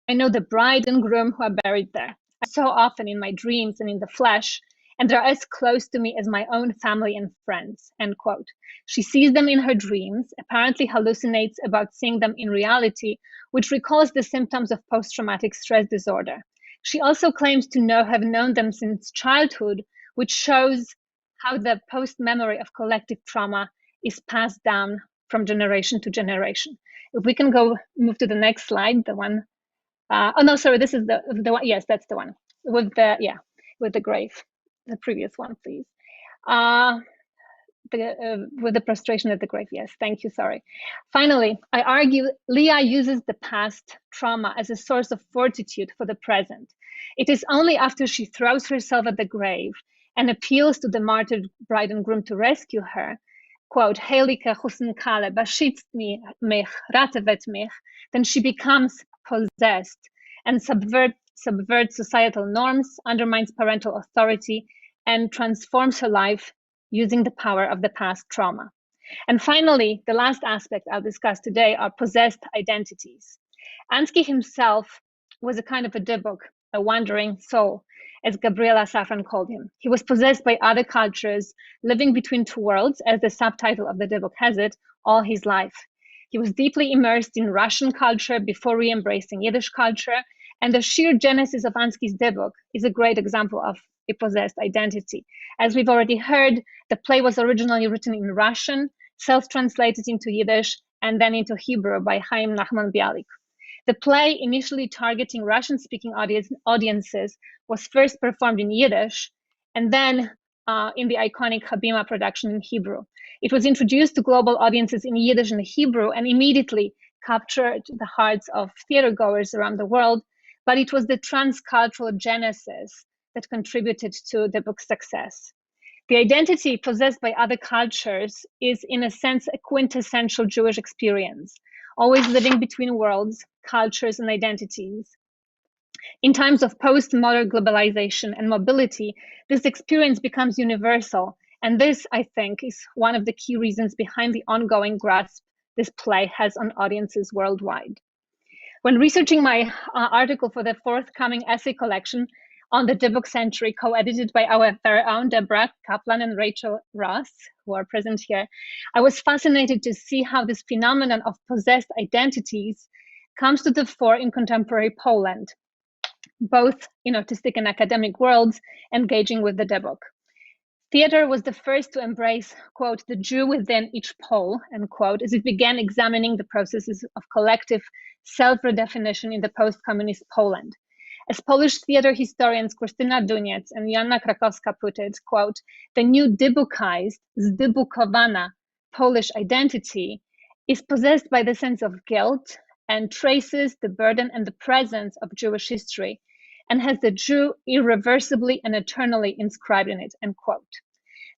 I know the bride and groom who are buried there. So often in my dreams and in the flesh, and they're as close to me as my own family and friends," end quote. She sees them in her dreams, apparently hallucinates about seeing them in reality, which recalls the symptoms of post-traumatic stress disorder. She also claims to have known them since childhood, which shows how the post-memory of collective trauma is passed down from generation to generation. If we can move to the next slide, the one, oh no, sorry, this is the one, yes, that's the one, with the grave, the previous one, please. With the prostration at the grave, yes, thank you, sorry. Finally, I argue Leah uses the past trauma as a source of fortitude for the present. It is only after she throws herself at the grave and appeals to the martyred bride and groom to rescue her, quote, "Heilige Chusenkale, beschützt mich, ratevet mich," then she becomes possessed and subverts societal norms, undermines parental authority, and transforms her life using the power of the past trauma. And finally, the last aspect I'll discuss today are possessed identities. Ansky himself was a kind of a Dybbuk, a wandering soul, as Gabriela Safran called him. He was possessed by other cultures, living between two worlds, as the subtitle of the Dybbuk has it, all his life. He was deeply immersed in Russian culture before re-embracing Yiddish culture, and the sheer genesis of Ansky's Dybbuk is a great example of a possessed identity. As we've already heard, the play was originally written in Russian, self-translated into Yiddish, and then into Hebrew by Chaim Nachman Bialik. The play, initially targeting Russian-speaking audiences, was first performed in Yiddish, and then in the iconic Habima production in Hebrew. It was introduced to global audiences in Yiddish and Hebrew and immediately captured the hearts of theatergoers around the world, but it was the transcultural genesis that contributed to the book's success. The identity possessed by other cultures is, in a sense, a quintessential Jewish experience, always living between worlds, cultures, and identities. In times of postmodern globalization and mobility, this experience becomes universal, and this, I think, is one of the key reasons behind the ongoing grasp this play has on audiences worldwide. When researching my article for the forthcoming essay collection on the Dybbuk century, co-edited by our very own Debra Caplan and Rachel Ross, who are present here, I was fascinated to see how this phenomenon of possessed identities comes to the fore in contemporary Poland, both in artistic and academic worlds engaging with the Dybbuk. Theater was the first to embrace, quote, the Jew within each Pole, end quote, as it began examining the processes of collective self-redefinition in the post-communist Poland. As Polish theater historians Krystyna Duniec and Joanna Krakowska put it, quote, the new Dybbukized, zdybukowana Polish identity is possessed by the sense of guilt and traces the burden and the presence of Jewish history, and has the Jew irreversibly and eternally inscribed in it, end quote.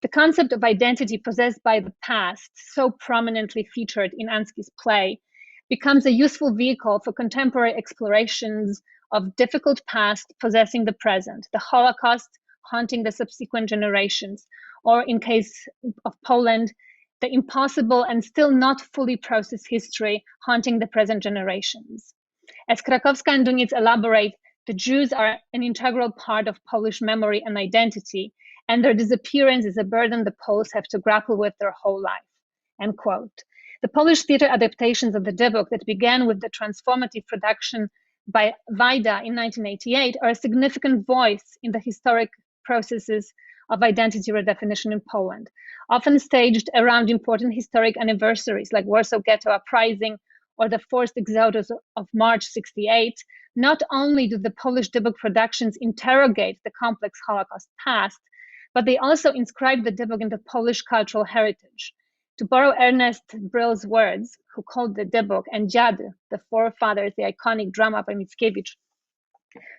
The concept of identity possessed by the past, so prominently featured in Ansky's play, becomes a useful vehicle for contemporary explorations of difficult past possessing the present, the Holocaust haunting the subsequent generations, or in case of Poland, the impossible and still not fully processed history haunting the present generations. As Krakowska and Duniec elaborate, the Jews are an integral part of Polish memory and identity, and their disappearance is a burden the Poles have to grapple with their whole life, end quote. The Polish theater adaptations of the Dybbuk that began with the transformative production by Wajda in 1988 are a significant voice in the historic processes of identity redefinition in Poland, often staged around important historic anniversaries like Warsaw Ghetto Uprising or the forced exodus of March '68. Not only do the Polish Dybbuk productions interrogate the complex Holocaust past, but they also inscribe the Dybbuk into Polish cultural heritage. To borrow Ernest Brill's words, who called the Dybbuk and Dziady, the forefathers, the iconic drama by Mickiewicz,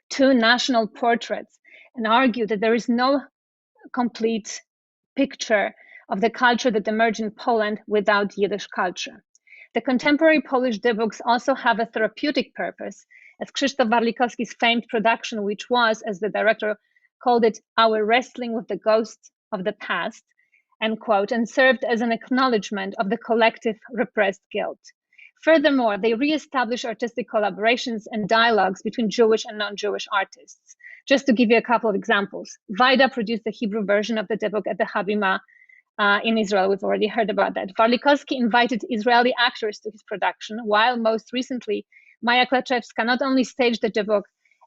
two national portraits, and argue that there is no complete picture of the culture that emerged in Poland without Yiddish culture. The contemporary Polish Dybbuks also have a therapeutic purpose, as Krzysztof Warlikowski's famed production, which was, as the director called it, our wrestling with the ghosts of the past, end quote, and served as an acknowledgement of the collective repressed guilt. Furthermore, they re-establish artistic collaborations and dialogues between Jewish and non-Jewish artists. Just to give you a couple of examples, Wajda produced the Hebrew version of the Dybbuk at the Habima in Israel. We've already heard about that. Warlikowski invited Israeli actors to his production, while most recently, Maya Klaczewska not only staged the Dybbuk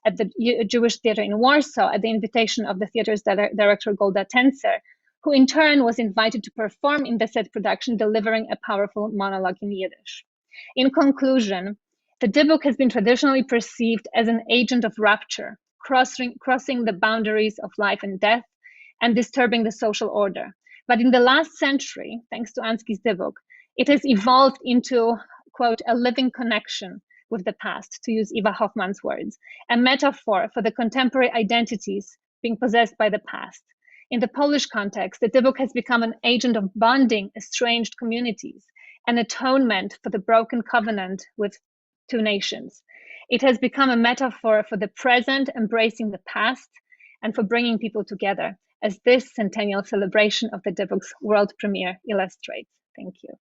at the Jewish Theater in Warsaw at the invitation of the theater's director Golda Tencer, who in turn was invited to perform in the said production, delivering a powerful monologue in Yiddish. In conclusion, the Dybbuk has been traditionally perceived as an agent of rupture, crossing the boundaries of life and death and disturbing the social order. But in the last century, thanks to Ansky's Dybbuk, it has evolved into, quote, a living connection with the past, to use Eva Hoffman's words, a metaphor for the contemporary identities being possessed by the past. In the Polish context, the Dybbuk has become an agent of bonding estranged communities, an atonement for the broken covenant with two nations. It has become a metaphor for the present embracing the past and for bringing people together, as this centennial celebration of the Dybbuk's world premiere illustrates. Thank you.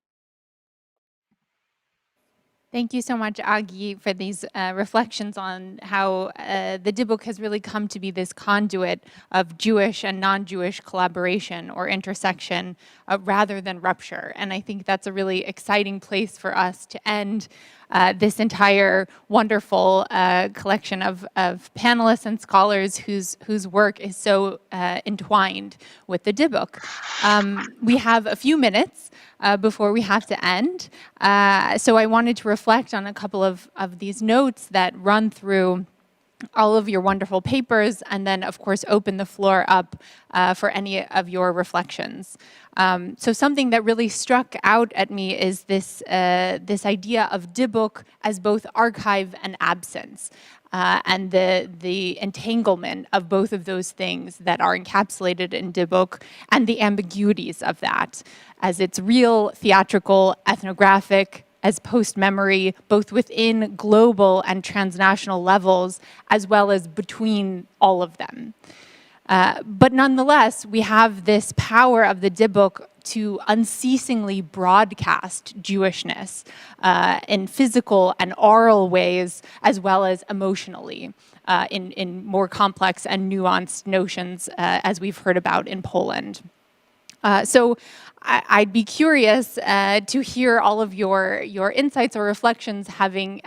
Thank you so much, Aghi, for these reflections on how the Dybbuk has really come to be this conduit of Jewish and non-Jewish collaboration or intersection rather than rupture. And I think that's a really exciting place for us to end this entire wonderful collection of panelists and scholars whose work is so entwined with the Dybbuk. We have a few minutes before we have to end. So I wanted to reflect on a couple of these notes that run through all of your wonderful papers, and then, of course, open the floor up for any of your reflections. So something that really struck out at me is this, this idea of Dybbuk as both archive and absence, and the entanglement of both of those things that are encapsulated in Dybbuk, and the ambiguities of that, as it's real, theatrical, ethnographic, as post-memory, both within global and transnational levels, as well as between all of them. But nonetheless, we have this power of the Dybbuk to unceasingly broadcast Jewishness in physical and oral ways, as well as emotionally, in more complex and nuanced notions, as we've heard about in Poland. So I'd be curious to hear all of your insights or reflections, having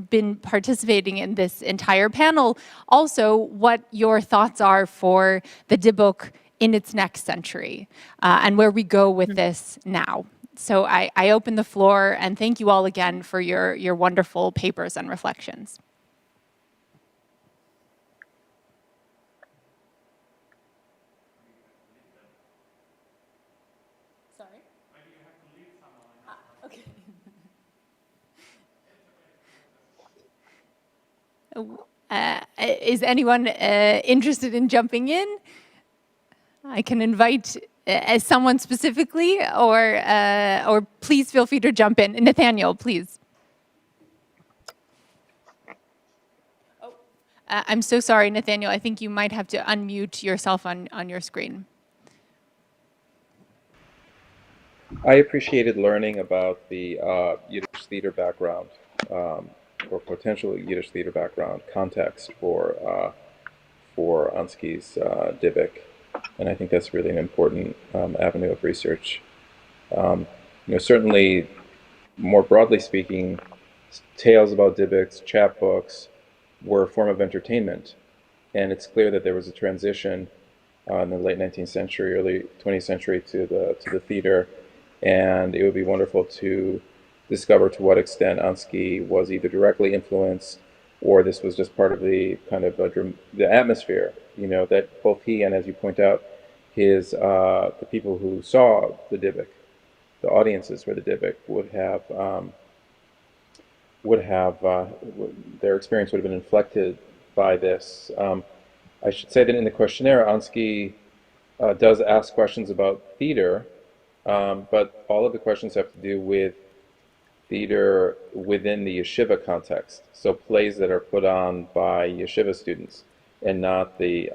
been participating in this entire panel. Also, what your thoughts are for the Dybbuk in its next century, and where we go with this now. So I open the floor, and thank you all again for your wonderful papers and reflections. Is anyone interested in jumping in? I can invite someone specifically, or please feel free to jump in. Nathaniel, please. Oh, I'm so sorry, Nathaniel. I think you might have to unmute yourself on your screen. I appreciated learning about the Yiddish theater background, or potential Yiddish theater background context for Ansky's Dybbuk, and I think that's really an important avenue of research. Certainly, more broadly speaking, tales about Dybbuks, chapbooks, were a form of entertainment, and it's clear that there was a transition in the late 19th century, early 20th century to the theater, and it would be wonderful to discover to what extent Ansky was either directly influenced, or this was just part of the kind of the atmosphere, that both he and, as you point out, his the people who saw the Dybbuk, the audiences for the Dybbuk, would have their experience would have been inflected by this. I should say that in the questionnaire, Ansky does ask questions about theater, but all of the questions have to do with theater within the yeshiva context, so plays that are put on by yeshiva students, and not the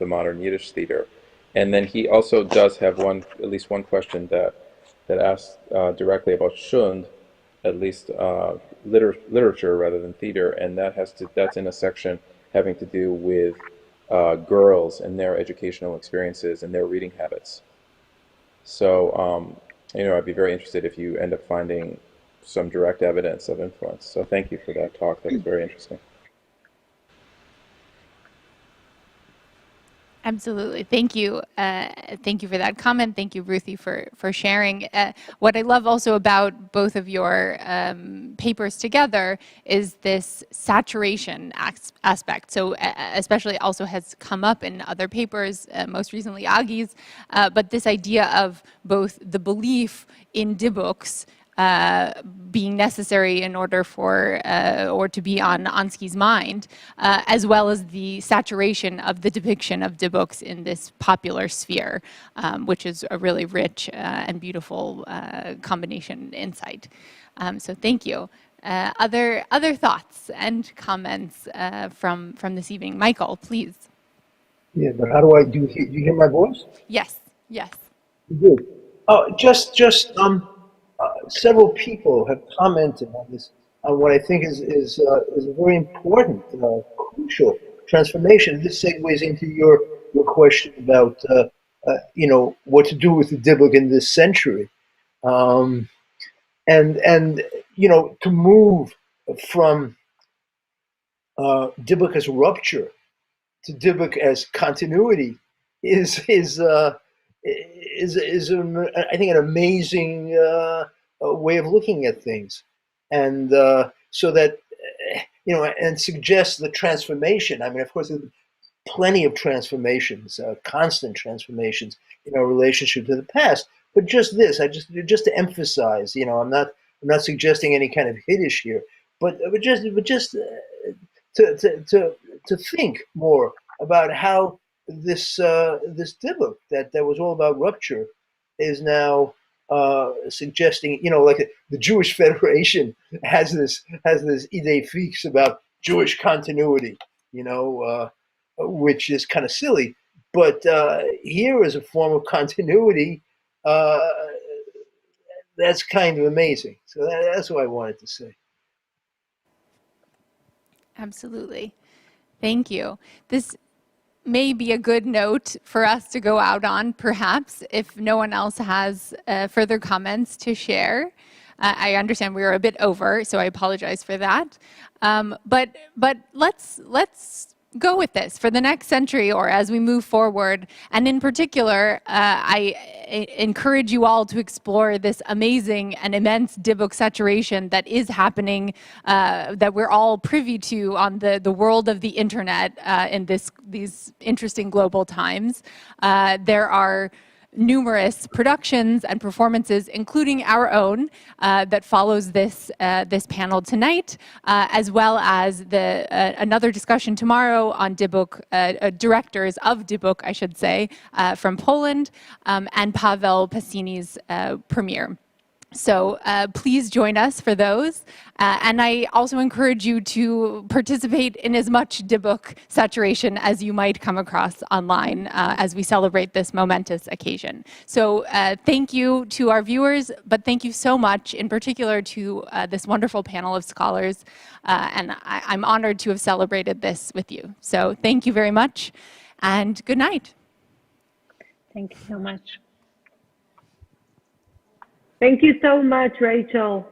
modern Yiddish theater. And then he also does have at least one question that asks directly about Shund, at least literature rather than theater, and that's in a section having to do with girls and their educational experiences and their reading habits. So, I'd be very interested if you end up finding some direct evidence of influence. So thank you for that talk. That was very interesting. Absolutely. Thank you. Thank you for that comment. Thank you, Ruthie, for sharing. What I love also about both of your papers together is this saturation aspect. So especially also has come up in other papers, most recently Aghi's, but this idea of both the belief in Dybbuks being necessary in order for, or to be on Ansky's mind, as well as the saturation of the depiction of Dybbuks in this popular sphere, which is a really rich and beautiful combination insight. So thank you. Other thoughts and comments from this evening? Michael, please. Yeah, but how do I do? Do you hear my voice? Yes. Yes. You do. Oh, just several people have commented on this, on what I think is a very important, crucial transformation. This segues into your question about what to do with the Dybbuk in this century, and to move from Dybbuk as rupture to Dybbuk as continuity is I think, an amazing way of looking at things, and so that and suggests the transformation. I mean, of course, there's plenty of transformations, constant transformations in our relationship to the past. But just this, just to emphasize, I'm not suggesting any kind of hiddish here, but just to think more about how this Dybbuk that was all about rupture is now suggesting, like the Jewish Federation has this idée fixe about Jewish continuity, which is kind of silly. But here is a form of continuity that's kind of amazing. So that's what I wanted to say. Absolutely. Thank you. This may be a good note for us to go out on, perhaps, if no one else has further comments to share. I understand we were a bit over, so I apologize for that. But let's go with this for the next century, or as we move forward. And in particular, I encourage you all to explore this amazing and immense Dybbuk saturation that is happening, that we're all privy to on the world of the internet in these interesting global times. There are numerous productions and performances, including our own, that follows this panel tonight, as well as another discussion tomorrow on Dybbuk, directors of Dybbuk, I should say, from Poland, and Paweł Pasini's premiere. So please join us for those. And I also encourage you to participate in as much Dybbuk saturation as you might come across online as we celebrate this momentous occasion. So thank you to our viewers, but thank you so much in particular to this wonderful panel of scholars. And I'm honored to have celebrated this with you. So thank you very much and good night. Thank you so much. Thank you so much, Rachel.